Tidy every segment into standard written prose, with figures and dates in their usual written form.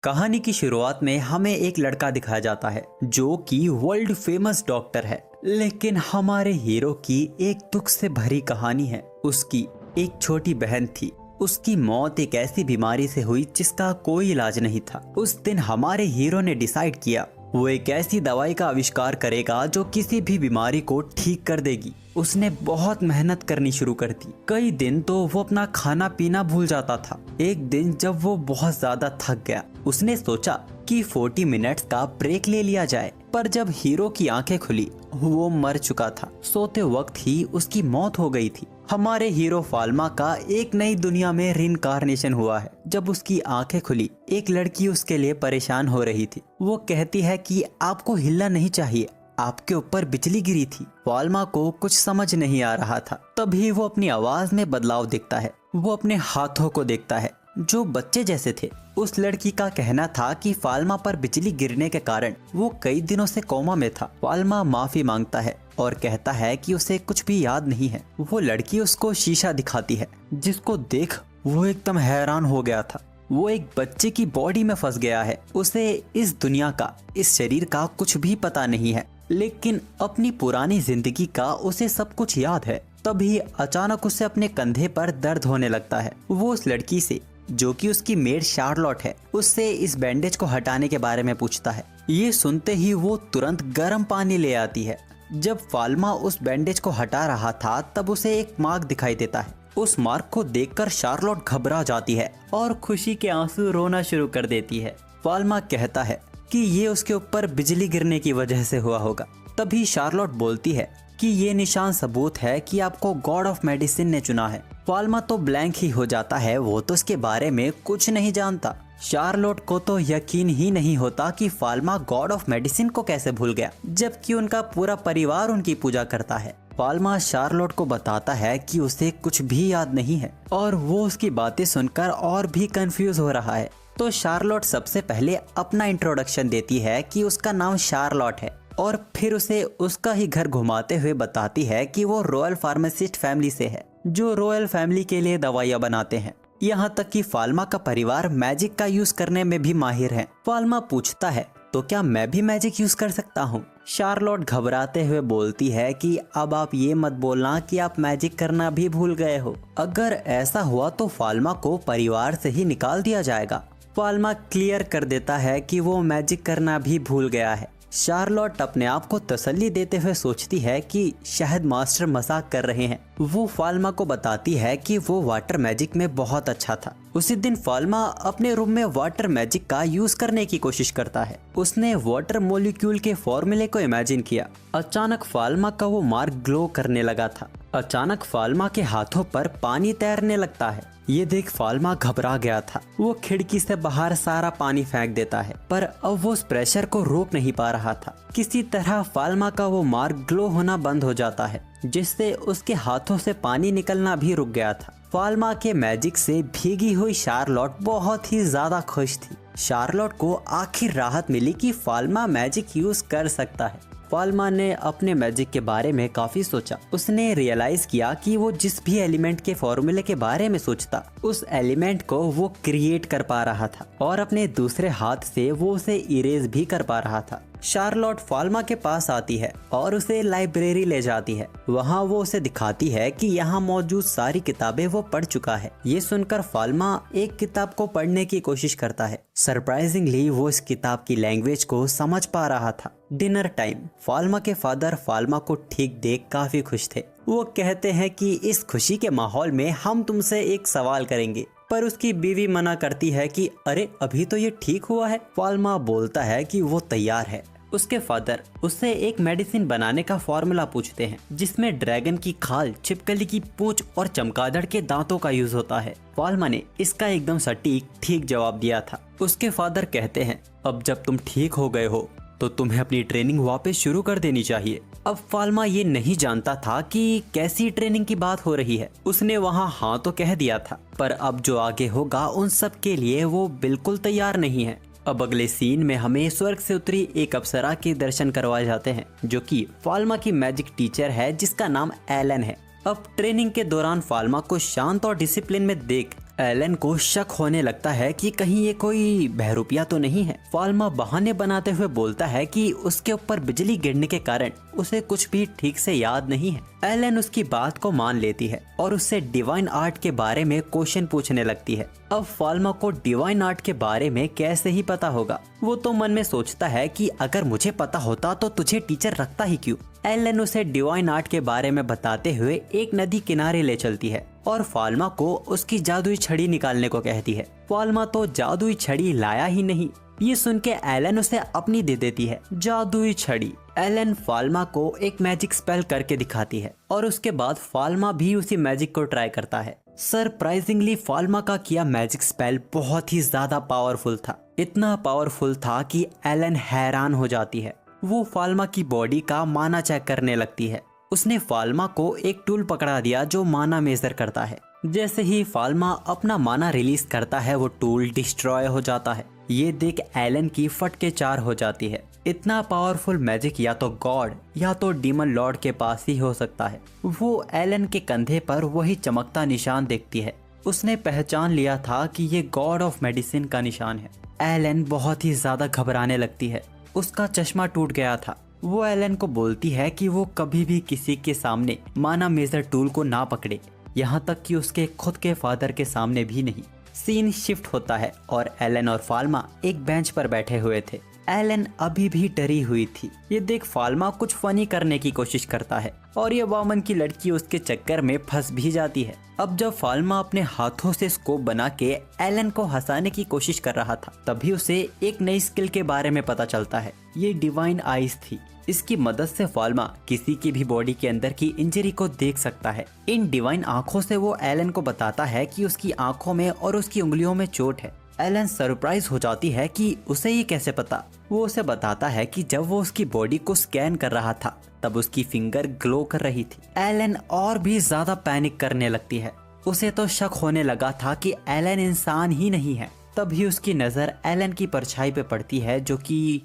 कहानी की शुरुआत में हमें एक लड़का दिखाया जाता है जो कि वर्ल्ड फेमस डॉक्टर है। लेकिन हमारे हीरो की एक दुख से भरी कहानी है। उसकी एक छोटी बहन थी। उसकी मौत एक ऐसी बीमारी से हुई जिसका कोई इलाज नहीं था। उस दिन हमारे हीरो ने डिसाइड किया वो एक ऐसी दवाई का आविष्कार करेगा जो किसी भी बीमारी को ठीक कर देगी। उसने बहुत मेहनत करनी शुरू कर दी। कई दिन तो वो अपना खाना पीना भूल जाता था। एक दिन जब वो बहुत ज्यादा थक गया, उसने सोचा कि 40 मिनट्स का ब्रेक ले लिया जाए। पर जब हीरो की आंखें खुली, वो मर चुका था। सोते वक्त ही उसकी मौत हो गई थी। हमारे हीरो फाल्मा का एक नई दुनिया में रिइंकार्नेशन हुआ है। जब उसकी आंखें खुली, एक लड़की उसके लिए परेशान हो रही थी। वो कहती है कि आपको हिलना नहीं चाहिए, आपके ऊपर बिजली गिरी थी। फाल्मा को कुछ समझ नहीं आ रहा था। तभी वो अपनी आवाज में बदलाव देखता है। वो अपने हाथों को देखता है जो बच्चे जैसे थे। उस लड़की का कहना था कि फाल्मा पर बिजली गिरने के कारण वो कई दिनों से कोमा में था। फाल्मा माफी मांगता है और कहता है कि उसे कुछ भी याद नहीं है। वो लड़की उसको शीशा दिखाती है जिसको देख वो एकदम हैरान हो गया था। वो एक बच्चे की बॉडी में फंस गया है। उसे इस दुनिया का, इस शरीर का कुछ भी पता नहीं है, लेकिन अपनी पुरानी जिंदगी का उसे सब कुछ याद है। तभी अचानक उसे अपने कंधे पर दर्द होने लगता है। वो उस लड़की से, जो कि उसकी मेड शार्लोट है, उससे इस बैंडेज को हटाने के बारे में पूछता है। ये सुनते ही वो तुरंत गर्म पानी ले आती है। जब फाल्मा उस बैंडेज को हटा रहा था तब उसे एक मार्क दिखाई देता है। उस मार्क को देखकर शार्लोट घबरा जाती है और खुशी के आंसू रोना शुरू कर देती है। फाल्मा कहता है कि ये उसके ऊपर बिजली गिरने की वजह से हुआ होगा। तभी शार्लोट बोलती है कि ये निशान सबूत है कि आपको गॉड ऑफ मेडिसिन ने चुना है। फाल्मा तो ब्लैंक ही हो जाता है। वो तो इसके बारे में कुछ नहीं जानता। शार्लोट को तो यकीन ही नहीं होता कि फाल्मा गॉड ऑफ मेडिसिन को कैसे भूल गया, जबकि उनका पूरा परिवार उनकी पूजा करता है। फाल्मा शार्लोट को बताता है कि उसे कुछ भी याद नहीं है और वो उसकी बातें सुनकर और भी कंफ्यूज हो रहा है। तो शार्लोट सबसे पहले अपना इंट्रोडक्शन देती है कि उसका नाम शार्लोट है और फिर उसे उसका ही घर घुमाते हुए बताती है कि वो रॉयल फार्मासिस्ट फैमिली से है, जो रॉयल फैमिली के लिए दवाइयाँ बनाते हैं। यहाँ तक कि फाल्मा का परिवार मैजिक का यूज करने में भी माहिर है। फाल्मा पूछता है तो क्या मैं भी मैजिक यूज कर सकता हूँ? शार्लोट घबराते हुए बोलती है कि अब आप ये मत बोलना कि आप मैजिक करना भी भूल गए हो। अगर ऐसा हुआ तो फाल्मा को परिवार से ही निकाल दिया जाएगा। फाल्मा क्लियर कर देता है कि वो मैजिक करना भी भूल गया है। शार्लोट अपने आप को तसल्ली देते हुए सोचती है कि शायद मास्टर मजाक कर रहे हैं। वो फाल्मा को बताती है कि वो वाटर मैजिक में बहुत अच्छा था। उसी दिन फाल्मा अपने रूम में वाटर मैजिक का यूज करने की कोशिश करता है। उसने वाटर मॉलिक्यूल के फॉर्मूले को इमेजिन किया। अचानक फाल्मा का वो मार्क ग्लो करने लगा था। अचानक फाल्मा के हाथों पर पानी तैरने लगता है। ये देख फाल्मा घबरा गया था। वो खिड़की से बाहर सारा पानी फेंक देता है, पर अब वो उस प्रेशर को रोक नहीं पा रहा था। किसी तरह फाल्मा का वो मार्क ग्लो होना बंद हो जाता है, जिससे उसके हाथों से पानी निकलना भी रुक गया था। फाल्मा के मैजिक से भीगी हुई शार्लोट बहुत ही ज्यादा खुश थी। शार्लोट को आखिर राहत मिली कि फाल्मा मैजिक यूज कर सकता है। फाल्मा ने अपने मैजिक के बारे में काफी सोचा। उसने रियलाइज किया कि वो जिस भी एलिमेंट के फॉर्मूले के बारे में सोचता, उस एलिमेंट को वो क्रिएट कर पा रहा था और अपने दूसरे हाथ से वो उसे इरेज भी कर पा रहा था। शार्लोट फाल्मा के पास आती है और उसे लाइब्रेरी ले जाती है। वहाँ वो उसे दिखाती है कि यहाँ मौजूद सारी किताबें वो पढ़ चुका है। ये सुनकर फाल्मा एक किताब को पढ़ने की कोशिश करता है। सरप्राइजिंगली वो इस किताब की लैंग्वेज को समझ पा रहा था। Dinner time. फाल्मा के फादर फाल्मा को ठीक देख काफी खुश थे। वो कहते हैं कि इस खुशी के माहौल में हम तुमसे एक सवाल करेंगे, पर उसकी बीवी मना करती है कि अरे अभी तो ये ठीक हुआ है। फाल्मा बोलता है कि वो तैयार है। उसके फादर उससे एक मेडिसिन बनाने का फॉर्मूला पूछते हैं, जिसमें ड्रैगन की खाल, छिपकली की पूंछ और चमगादड़ के दांतों का यूज होता है। फाल्मा ने इसका एकदम सटीक ठीक जवाब दिया था। उसके फादर कहते हैं अब जब तुम ठीक हो गए हो तो तुम्हें अपनी ट्रेनिंग वापस शुरू कर देनी चाहिए। अब फाल्मा ये नहीं जानता था कि कैसी ट्रेनिंग की बात हो रही है। उसने वहाँ हाँ तो कह दिया था, पर अब जो आगे होगा उन सब के लिए वो बिल्कुल तैयार नहीं है। अब अगले सीन में हमें स्वर्ग से उतरी एक अप्सरा के दर्शन करवाए जाते हैं, जो कि फाल्मा की मैजिक टीचर है, जिसका नाम एलन है। अब ट्रेनिंग के दौरान फाल्मा को शांत और डिसिप्लिन में देख एलन को शक होने लगता है कि कहीं ये कोई बहरूपिया तो नहीं है। फाल्मा बहाने बनाते हुए बोलता है कि उसके ऊपर बिजली गिरने के कारण उसे कुछ भी ठीक से याद नहीं है। एलन उसकी बात को मान लेती है और उससे डिवाइन आर्ट के बारे में क्वेश्चन पूछने लगती है। अब फाल्मा को डिवाइन आर्ट के बारे में कैसे ही पता होगा। वो तो मन में सोचता है कि अगर मुझे पता होता तो तुझे टीचर रखता ही क्यों। एलन उसे डिवाइन आर्ट के बारे में बताते हुए एक नदी किनारे ले चलती है और फाल्मा को उसकी जादुई छड़ी निकालने को कहती है। फाल्मा तो जादुई छड़ी लाया ही नहीं। ये सुन के एलन उसे अपनी दे देती है जादुई छड़ी। एलन फाल्मा को एक मैजिक स्पेल करके दिखाती है और उसके बाद फाल्मा भी उसी मैजिक को ट्राई करता है। सरप्राइजिंगली फाल्मा का किया मैजिक स्पेल बहुत ही ज्यादा पावरफुल था। इतना पावरफुल था कि एलन हैरान हो जाती है। वो फाल्मा की बॉडी का माना चेक करने लगती है। उसने फाल्मा को एक टूल पकड़ा दिया जो माना मेजर करता है। जैसे ही फाल्मा अपना माना रिलीज करता है वो टूल डिस्ट्रॉय हो जाता है। ये देख एलन की फट के चार हो जाती है। इतना पावरफुल मैजिक या तो गॉड या तो डीमन लॉर्ड के पास ही हो सकता है। वो एलन के कंधे पर वही चमकता निशान देखती है। उसने पहचान लिया था कि ये गॉड ऑफ मेडिसिन का निशान है। एलन बहुत ही ज्यादा घबराने लगती है। उसका चश्मा टूट गया था। वो एलन को बोलती है कि वो कभी भी किसी के सामने माना मेजर टूल को ना पकड़े, यहाँ तक कि उसके खुद के फादर के सामने भी नहीं। सीन शिफ्ट होता है और एलन और फाल्मा एक बेंच पर बैठे हुए थे। एलन अभी भी डरी हुई थी। ये देख फाल्मा कुछ फनी करने की कोशिश करता है और ये वामन की लड़की उसके चक्कर में फंस भी जाती है। अब जब फाल्मा अपने हाथों से स्कोप बना के एलन को हंसाने की कोशिश कर रहा था, तभी उसे एक नई स्किल के बारे में पता चलता है। ये डिवाइन आईज थी। इसकी मदद से फाल्मा किसी की भी बॉडी के अंदर की इंजरी को देख सकता है। इन डिवाइन आंखों से वो एलन को बताता है कि उसकी आंखों में और उसकी उंगलियों में चोट है। एलन सरप्राइज हो जाती है कि उसे ये कैसे पता। वो उसे बताता है कि जब वो उसकी बॉडी को स्कैन कर रहा था तब उसकी फिंगर ग्लो कर रही थी। एलन और भी ज्यादा पैनिक करने लगती है। उसे तो शक होने लगा था कि एलन इंसान ही नहीं है। तभी उसकी नजर एलन की परछाई पे पड़ती है जो कि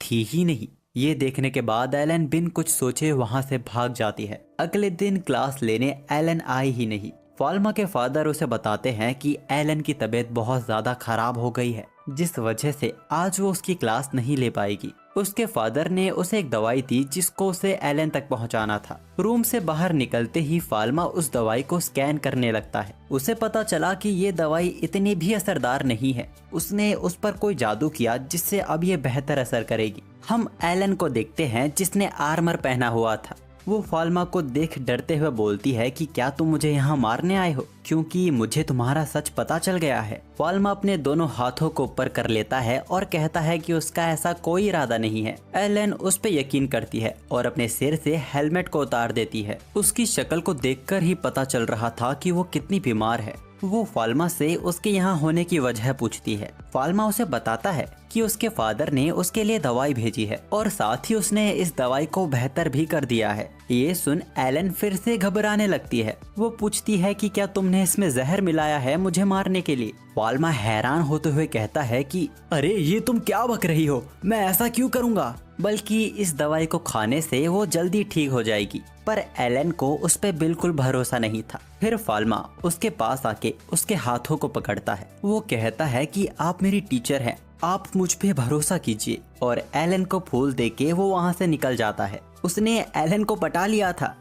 थी ही नहीं। ये देखने के बाद एलन बिन कुछ सोचे वहां से भाग जाती है। अगले दिन क्लास लेने एलन आई ही नहीं। फाल्मा के फादर उसे बताते हैं कि एलन की तबीयत बहुत ज्यादा खराब हो गई है, जिस वजह से आज वो उसकी क्लास नहीं ले पाएगी। उसके फादर ने उसे एक दवाई दी जिसको उसे एलन तक पहुंचाना था। रूम से बाहर निकलते ही फाल्मा उस दवाई को स्कैन करने लगता है। उसे पता चला कि ये दवाई इतनी भी असरदार नहीं है। उसने उस पर कोई जादू किया जिससे अब ये बेहतर असर करेगी। हम एलन को देखते हैं जिसने आर्मर पहना हुआ था। वो फाल्मा को देख डरते हुए बोलती है कि क्या तुम मुझे यहाँ मारने आए हो, क्योंकि मुझे तुम्हारा सच पता चल गया है। फाल्मा अपने दोनों हाथों को ऊपर कर लेता है और कहता है कि उसका ऐसा कोई इरादा नहीं है। एलन उस पे यकीन करती है और अपने सिर से हेलमेट को उतार देती है। उसकी शक्ल को देखकर ही पता चल रहा था कि वो कितनी बीमार है। वो फाल्मा से उसके यहाँ होने की वजह पूछती है। फाल्मा उसे बताता है कि उसके फादर ने उसके लिए दवाई भेजी है और साथ ही उसने इस दवाई को बेहतर भी कर दिया है। ये सुन एलन फिर से घबराने लगती है। वो पूछती है कि क्या तुमने इसमें जहर मिलाया है मुझे मारने के लिए। फाल्मा हैरान होते हुए कहता है कि अरे ये तुम क्या बक रही हो, मैं ऐसा क्यों करूँगा, बल्कि इस दवाई को खाने से वो जल्दी ठीक हो जाएगी। पर एलन को उस पे बिल्कुल भरोसा नहीं था। फिर फाल्मा उसके पास आके उसके हाथों को पकड़ता है। वो कहता है कि आप मेरी टीचर हैं, आप मुझ पे भरोसा कीजिए, और एलन को फूल देके वो वहाँ से निकल जाता है। उसने एलन को पटा लिया था।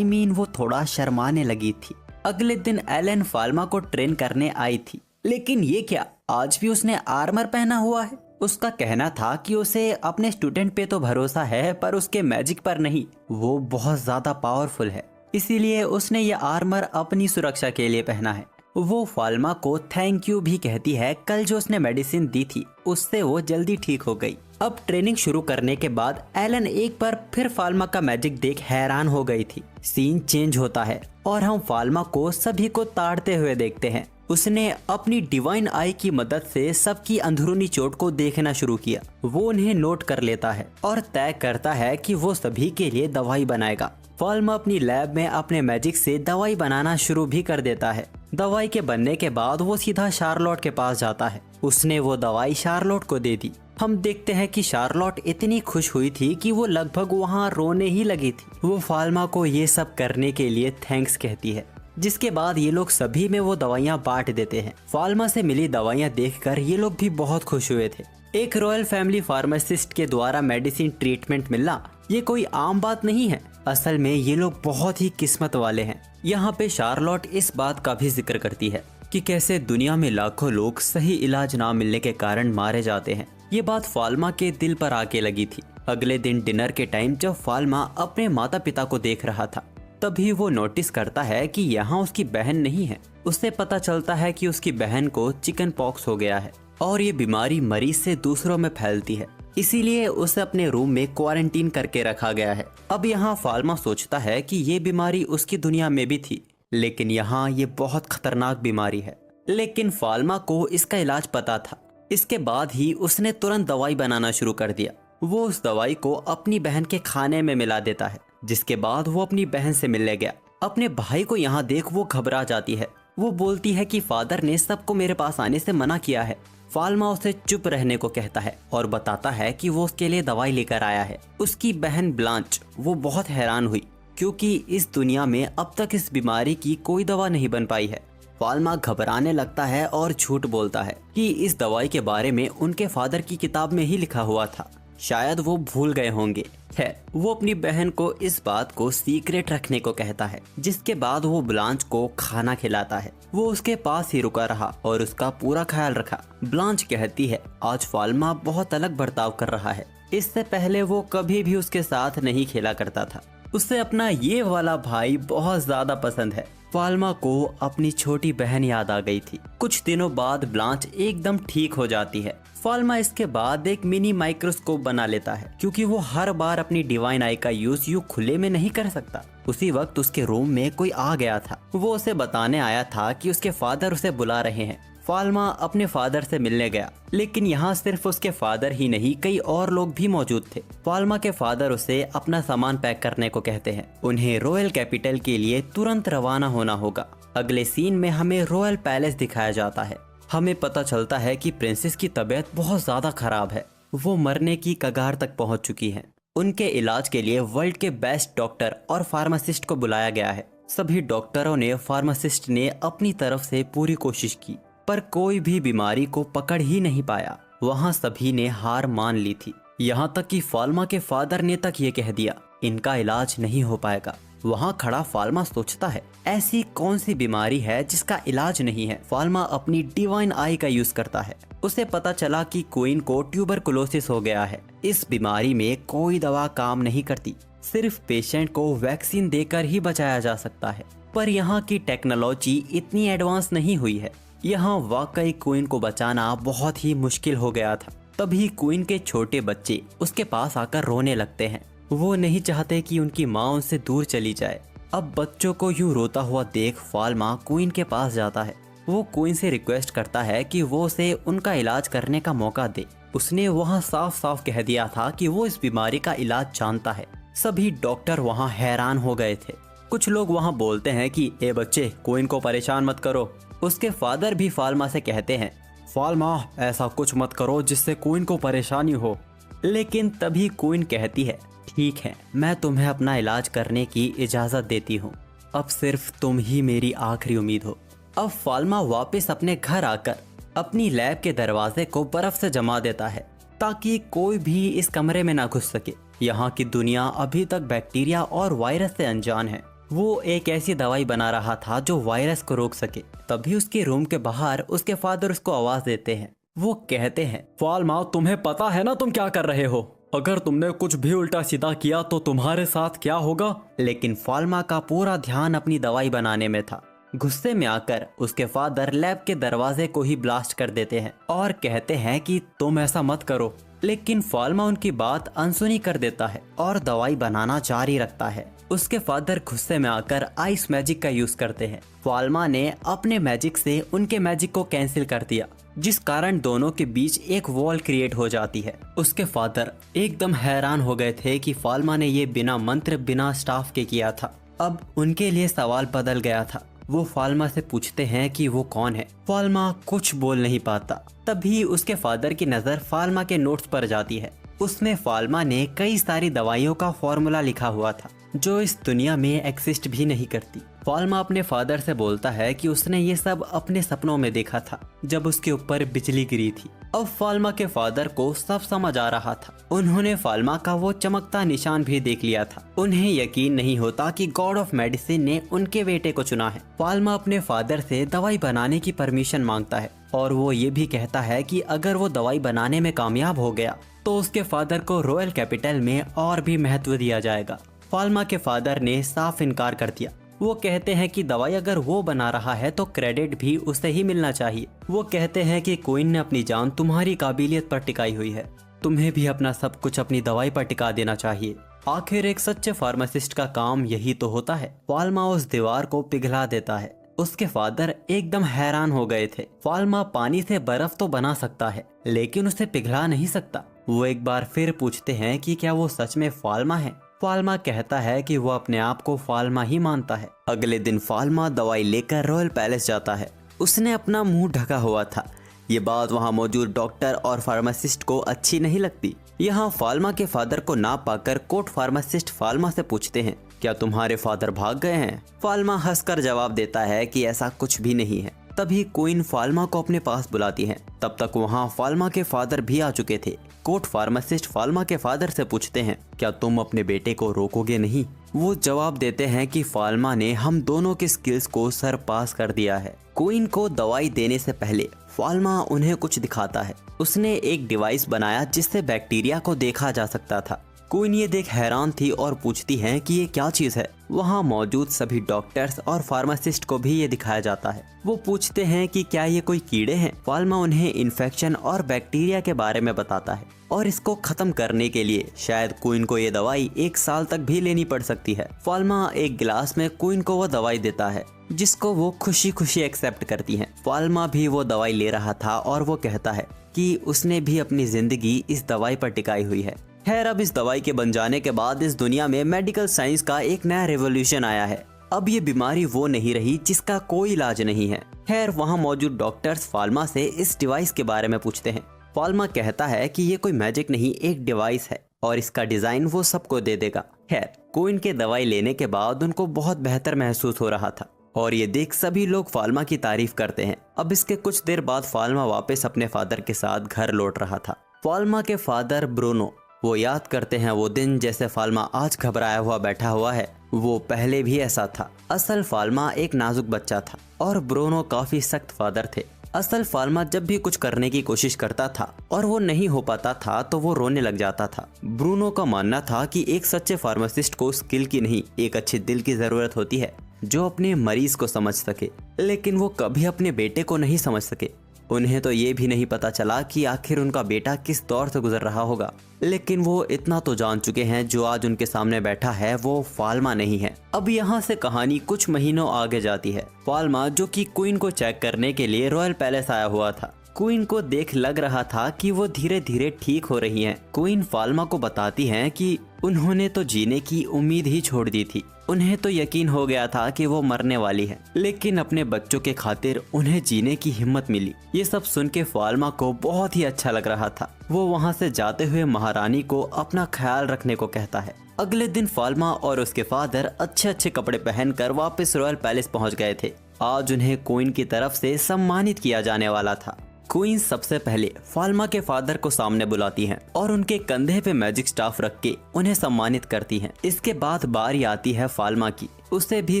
वो थोड़ा शर्माने लगी थी। अगले दिन एलन फाल्मा को ट्रेन करने आई थी, लेकिन ये क्या, आज भी उसने आर्मर पहना हुआ है। उसका कहना था कि उसे अपने स्टूडेंट पे तो भरोसा है पर उसके मैजिक पर नहीं, वो बहुत ज्यादा पावरफुल है, इसीलिए उसने ये आर्मर अपनी सुरक्षा के लिए पहना है। वो फाल्मा को थैंक यू भी कहती है। कल जो उसने मेडिसिन दी थी उससे वो जल्दी ठीक हो गई। अब ट्रेनिंग शुरू करने के बाद एलन एक बार फिर फाल्मा का मैजिक देख हैरान हो गई थी। सीन चेंज होता है और हम फाल्मा को सभी को ताड़ते हुए देखते हैं। उसने अपनी डिवाइन आई की मदद से सबकी अंदरूनी चोट को देखना शुरू किया। वो उन्हें नोट कर लेता है और तय करता है कि वो सभी के लिए दवाई बनाएगा। फाल्मा अपनी लैब में अपने मैजिक से दवाई बनाना शुरू भी कर देता है। दवाई के बनने के बाद वो सीधा शार्लोट के पास जाता है। उसने वो दवाई शार्लोट को दे दी। हम देखते हैं कि शार्लोट इतनी खुश हुई थी कि वो लगभग वहाँ रोने ही लगी थी। वो फाल्मा को ये सब करने के लिए थैंक्स कहती है। जिसके बाद ये लोग सभी में वो दवाइयाँ बांट देते हैं। फाल्मा से मिली दवाइयाँ देखकर ये लोग भी बहुत खुश हुए थे। एक रॉयल फैमिली फार्मासिस्ट के द्वारा मेडिसिन ट्रीटमेंट मिलना ये कोई आम बात नहीं है। असल में ये लोग बहुत ही किस्मत वाले हैं। यहाँ पे शार्लोट इस बात का भी जिक्र करती है कि कैसे दुनिया में लाखों लोग सही इलाज ना मिलने के कारण मारे जाते हैं। ये बात फाल्मा के दिल पर आके लगी थी। अगले दिन डिनर के टाइम जब फाल्मा अपने माता पिता को देख रहा था, तभी वो नोटिस करता है कि यहाँ उसकी बहन नहीं है। उससे पता चलता है कि उसकी बहन को चिकन पॉक्स हो गया है और ये बीमारी मरीज से दूसरों में फैलती है, इसीलिए उसे अपने रूम में क्वारंटीन करके रखा गया है। अब यहाँ फाल्मा सोचता है कि ये बीमारी उसकी दुनिया में भी थी, लेकिन यहाँ ये बहुत खतरनाक बीमारी है। लेकिन फाल्मा को इसका इलाज पता था। इसके बाद ही उसने तुरंत दवाई बनाना शुरू कर दिया। वो उस दवाई को अपनी बहन के खाने में मिला देता है, जिसके बाद वो अपनी बहन से मिलने गया। अपने भाई को यहाँ देख वो घबरा जाती है। वो बोलती है कि फादर ने सबको मेरे पास आने से मना किया है। फाल्मा उसे चुप रहने को कहता है और बताता है कि वो उसके लिए दवाई लेकर आया है। उसकी बहन ब्लांच वो बहुत हैरान हुई, क्योंकि इस दुनिया में अब तक इस बीमारी की कोई दवा नहीं बन पाई है। फाल्मा घबराने लगता है और झूठ बोलता है कि इस दवाई के बारे में उनके फादर की किताब में ही लिखा हुआ था, शायद वो भूल गए होंगे। है वो अपनी बहन को इस बात को सीक्रेट रखने को कहता है, जिसके बाद वो ब्लांच को खाना खिलाता है। वो उसके पास ही रुका रहा और उसका पूरा ख्याल रखा। ब्लांच कहती है आज फाल्मा बहुत अलग बर्ताव कर रहा है। इससे पहले वो कभी भी उसके साथ नहीं खेला करता था। उसे अपना ये वाला भाई बहुत ज्यादा पसंद है। फाल्मा को अपनी छोटी बहन याद आ गई थी। कुछ दिनों बाद ब्लांच एकदम ठीक हो जाती है। फाल्मा इसके बाद एक मिनी माइक्रोस्कोप बना लेता है, क्योंकि वो हर बार अपनी डिवाइन आई का यूज यूं खुले में नहीं कर सकता। उसी वक्त उसके रूम में कोई आ गया था। वो उसे बताने आया था कि उसके फादर उसे बुला रहे हैं। फाल्मा अपने फादर से मिलने गया, लेकिन यहाँ सिर्फ उसके फादर ही नहीं कई और लोग भी मौजूद थे। फाल्मा के फादर उसे अपना सामान पैक करने को कहते हैं। उन्हें रॉयल कैपिटल के लिए तुरंत रवाना होना होगा। अगले सीन में हमें रॉयल पैलेस दिखाया जाता है। हमें पता चलता है कि प्रिंसेस की तबीयत बहुत ज्यादा खराब है। वो मरने की कगार तक पहुंच चुकी हैं। उनके इलाज के लिए वर्ल्ड के बेस्ट डॉक्टर और फार्मासिस्ट को बुलाया गया है। सभी डॉक्टरों ने फार्मासिस्ट ने अपनी तरफ से पूरी कोशिश की, पर कोई भी बीमारी को पकड़ ही नहीं पाया। वहाँ सभी ने हार मान ली थी। यहाँ तक कि फाल्मा के फादर ने तक ये कह दिया इनका इलाज नहीं हो पाएगा। वहाँ खड़ा फाल्मा सोचता है ऐसी कौन सी बीमारी है जिसका इलाज नहीं है। फाल्मा अपनी डिवाइन आई का यूज करता है। उसे पता चला कि क्वीन को ट्यूबरकुलोसिस हो गया है। इस बीमारी में कोई दवा काम नहीं करती, सिर्फ पेशेंट को वैक्सीन देकर ही बचाया जा सकता है। पर यहाँ की टेक्नोलॉजी इतनी एडवांस नहीं हुई है। यहाँ वाकई क्वीन को बचाना बहुत ही मुश्किल हो गया था। तभी क्वीन के छोटे बच्चे उसके पास आकर रोने लगते हैं। वो नहीं चाहते कि उनकी माँ उनसे दूर चली जाए। अब बच्चों को यूं रोता हुआ देख फाल्मा क्वीन के पास जाता है। वो क्वीन से रिक्वेस्ट करता है कि वो उसे उनका इलाज करने का मौका दे। उसने वहाँ साफ साफ कह दिया था कि वो इस बीमारी का इलाज जानता है। सभी डॉक्टर वहाँ हैरान हो गए थे। कुछ लोग वहाँ बोलते हैं कि ए बच्चे, क्वीन को परेशान मत करो। उसके फादर भी फाल्मा से कहते हैं फाल्मा ऐसा कुछ मत करो जिससे क्वीन को परेशानी हो। लेकिन तभी क्वीन कहती है ठीक है, मैं तुम्हें अपना इलाज करने की इजाजत देती हूँ। अब सिर्फ तुम ही मेरी आखिरी उम्मीद हो। अब फाल्मा वापस अपने घर आकर अपनी लैब के दरवाजे को बर्फ से जमा देता है, ताकि कोई भी इस कमरे में ना घुस सके। यहाँ की दुनिया अभी तक बैक्टीरिया और वायरस से अनजान है। वो एक ऐसी दवाई बना रहा था जो वायरस को रोक सके। तभी उसके रूम के बाहर उसके फादर उसको आवाज देते हैं। वो कहते हैं फाल्मा, तुम्हें पता है ना तुम क्या कर रहे हो? अगर तुमने कुछ भी उल्टा सीधा किया तो तुम्हारे साथ क्या होगा? लेकिन फाल्मा का पूरा ध्यान अपनी दवाई बनाने में था। गुस्से में आकर उसके फादर लैब के दरवाजे को ही ब्लास्ट कर देते हैं और कहते हैं कि तुम ऐसा मत करो। लेकिन फाल्मा उनकी बात अनसुनी कर देता है और दवाई बनाना जारी रखता है। उसके फादर गुस्से में आकर आइस मैजिक का यूज करते हैं। फाल्मा ने अपने मैजिक से उनके मैजिक को कैंसिल कर दिया, जिस कारण दोनों के बीच एक वॉल क्रिएट हो जाती है। उसके फादर एकदम हैरान हो गए थे कि फाल्मा ने ये बिना मंत्र बिना स्टाफ के किया था। अब उनके लिए सवाल बदल गया था। वो फाल्मा से पूछते हैं कि वो कौन है। फाल्मा कुछ बोल नहीं पाता। तभी उसके फादर की नजर फाल्मा के नोट्स पर जाती है। उसमें फाल्मा ने कई सारी दवाइयों का फॉर्मूला लिखा हुआ था जो इस दुनिया में एक्सिस्ट भी नहीं करती। फाल्मा अपने फादर से बोलता है कि उसने ये सब अपने सपनों में देखा था जब उसके ऊपर बिजली गिरी थी। अब फाल्मा के फादर को सब समझ आ रहा था। उन्होंने फाल्मा का वो चमकता निशान भी देख लिया था। उन्हें यकीन नहीं होता कि गॉड ऑफ मेडिसिन ने उनके बेटे को चुना है। फाल्मा अपने फादर से दवाई बनाने की परमिशन मांगता है और वो ये भी कहता है कि अगर वो दवाई बनाने में कामयाब हो गया तो उसके फादर को रॉयल कैपिटल में और भी महत्व दिया जाएगा। फाल्मा के फादर ने साफ इनकार कर दिया। वो कहते हैं कि दवाई अगर वो बना रहा है तो क्रेडिट भी उसे ही मिलना चाहिए। वो कहते हैं कि क्वीन ने अपनी जान तुम्हारी काबिलियत पर टिकाई हुई है, तुम्हें भी अपना सब कुछ अपनी दवाई पर टिका देना चाहिए। आखिर एक सच्चे फार्मासिस्ट का काम यही तो होता है। फाल्मा उस दीवार को पिघला देता है। उसके फादर एकदम हैरान हो गए थे। फाल्मा पानी से बर्फ तो बना सकता है लेकिन उसे पिघला नहीं सकता। वो एक बार फिर पूछते हैं कि क्या वो सच में फाल्मा है। फाल्मा कहता है कि वो अपने आप को फाल्मा ही मानता है। अगले दिन फाल्मा दवाई लेकर रॉयल पैलेस जाता है। उसने अपना मुंह ढका हुआ था। ये बात वहाँ मौजूद डॉक्टर और फार्मासिस्ट को अच्छी नहीं लगती। यहाँ फाल्मा के फादर को ना पाकर कोर्ट फार्मासिस्ट फाल्मा से पूछते हैं, क्या तुम्हारे फादर भाग गए हैं? फाल्मा हंसकर जवाब देता है कि ऐसा कुछ भी नहीं है। तभी क्वीन फाल्मा को अपने पास बुलाती है। तब तक वहाँ फाल्मा के फादर भी आ चुके थे। कोर्ट फार्मासिस्ट फाल्मा के फादर से पूछते हैं, क्या तुम अपने बेटे को रोकोगे नहीं? वो जवाब देते हैं कि फाल्मा ने हम दोनों के स्किल्स को सरपास कर दिया है। क्वीन को दवाई देने से पहले फाल्मा उन्हें कुछ दिखाता है। उसने एक डिवाइस बनाया जिससे बैक्टीरिया को देखा जा सकता था। क्वीन ये देख हैरान थी और पूछती है कि ये क्या चीज है। वहाँ मौजूद सभी डॉक्टर्स और फार्मासिस्ट को भी ये दिखाया जाता है। वो पूछते हैं कि क्या ये कोई कीड़े हैं। फाल्मा उन्हें इन्फेक्शन और बैक्टीरिया के बारे में बताता है और इसको खत्म करने के लिए शायद क्वीन को ये दवाई 1 साल तक भी लेनी पड़ सकती है। फाल्मा एक गिलास में क्वीन को वो दवाई देता है जिसको वो खुशी खुशी एक्सेप्ट करती है। फाल्मा भी वो दवाई ले रहा था और वो कहता है कि उसने भी अपनी जिंदगी इस दवाई पर टिकाई हुई है। खैर, अब इस दवाई के बन जाने के बाद इस दुनिया में मेडिकल साइंस का एक नया रेवोल्यूशन आया है। अब ये बीमारी वो नहीं रही जिसका कोई इलाज नहीं है। खैर, वहाँ मौजूद डॉक्टर्स फाल्मा से इस डिवाइस के बारे में पूछते हैं। फाल्मा कहता है कि ये कोई मैजिक नहीं, एक डिवाइस है और इसका डिजाइन वो सबको दे देगा। खैर, क्वीन के दवाई लेने के बाद उनको बहुत बेहतर महसूस हो रहा था और ये देख सभी लोग फाल्मा की तारीफ करते हैं। अब इसके कुछ देर बाद फाल्मा वापस अपने फादर के साथ घर लौट रहा था। फाल्मा के फादर ब्रूनो वो याद करते हैं वो दिन जैसे फाल्मा आज घबराया हुआ बैठा हुआ है, वो पहले भी ऐसा था। असल फाल्मा एक नाजुक बच्चा था और ब्रूनो काफी सख्त फादर थे। असल फाल्मा जब भी कुछ करने की कोशिश करता था और वो नहीं हो पाता था तो वो रोने लग जाता था। ब्रूनो का मानना था कि एक सच्चे फार्मासिस्ट को स्किल की नहीं, एक अच्छे दिल की जरूरत होती है जो अपने मरीज को समझ सके। लेकिन वो कभी अपने बेटे को नहीं समझ सके। उन्हें तो ये भी नहीं पता चला कि आखिर उनका बेटा किस दौर से गुजर रहा होगा। लेकिन वो इतना तो जान चुके हैं, जो आज उनके सामने बैठा है वो फाल्मा नहीं है। अब यहाँ से कहानी कुछ महीनों आगे जाती है। फाल्मा जो कि क्वीन को चेक करने के लिए रॉयल पैलेस आया हुआ था। क्वीन को देख लग रहा था कि वो धीरे धीरे ठीक हो रही हैं। क्वीन फाल्मा को बताती हैं कि उन्होंने तो जीने की उम्मीद ही छोड़ दी थी। उन्हें तो यकीन हो गया था कि वो मरने वाली है, लेकिन अपने बच्चों के खातिर उन्हें जीने की हिम्मत मिली। ये सब सुन के फाल्मा को बहुत ही अच्छा लग रहा था। वो वहाँ से जाते हुए महारानी को अपना ख्याल रखने को कहता है। अगले दिन फाल्मा और उसके फादर अच्छे अच्छे कपड़े पहनकर वापस रॉयल पैलेस पहुँच गए थे। आज उन्हें क्वीन की तरफ से सम्मानित किया जाने वाला था। क्वीन सबसे पहले फाल्मा के फादर को सामने बुलाती हैं और उनके कंधे पे मैजिक स्टाफ रख के उन्हें सम्मानित करती हैं। इसके बाद बारी आती है फाल्मा की। उसे भी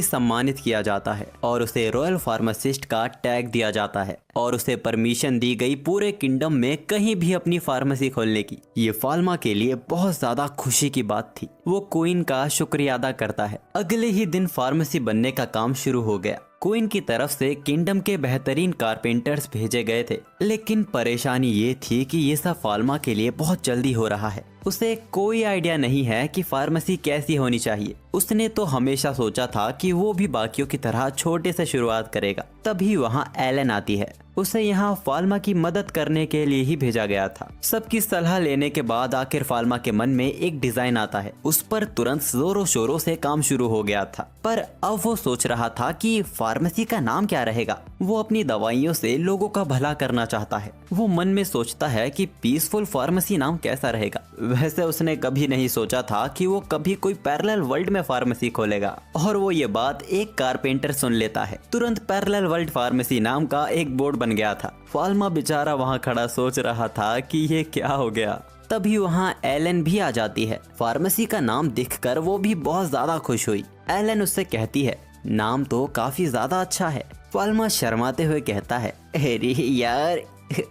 सम्मानित किया जाता है और उसे रॉयल फार्मासिस्ट का टैग दिया जाता है और उसे परमिशन दी गई पूरे किंगडम में कहीं भी अपनी फार्मेसी खोलने की। ये फाल्मा के लिए बहुत ज्यादा खुशी की बात थी। वो क्वीन का शुक्रिया अदा करता है। अगले ही दिन फार्मेसी बनने का काम शुरू हो गया। क्वीन की तरफ से किंगडम के बेहतरीन कारपेंटर्स भेजे गए थे, लेकिन परेशानी ये थी कि ये सब फाल्मा के लिए बहुत जल्दी हो रहा है। उसे कोई आइडिया नहीं है कि फार्मेसी कैसी होनी चाहिए। उसने तो हमेशा सोचा था कि वो भी बाकियों की तरह छोटे से शुरुआत करेगा। तभी वहाँ एलन आती है। उसे यहाँ फाल्मा की मदद करने के लिए ही भेजा गया था। सबकी सलाह लेने के बाद आखिर फाल्मा के मन में एक डिजाइन आता है। उस पर तुरंत जोरों शोरों से काम शुरू हो गया था, पर अब वो सोच रहा था कि फार्मेसी का नाम क्या रहेगा। वो अपनी दवाइयों से लोगों का भला करना चाहता है। वो मन में सोचता है कि पीसफुल फार्मेसी नाम कैसा रहेगा। वैसे उसने कभी नहीं सोचा था कि वो कभी कोई पैरेलल वर्ल्ड में फार्मेसी खोलेगा। और वो ये बात एक कारपेंटर सुन लेता है। तुरंत पैरेलल वर्ल्ड फार्मेसी नाम का एक बोर्ड बन गया था। फाल्मा बेचारा वहाँ खड़ा सोच रहा था कि ये क्या हो गया। तभी वहाँ एलन भी आ जाती है। फार्मेसी का नाम देखकर वो भी बहुत ज्यादा खुश हुई। एलन उससे कहती है, नाम तो काफी ज्यादा अच्छा है। फाल्मा शर्माते हुए कहता है, अरे यार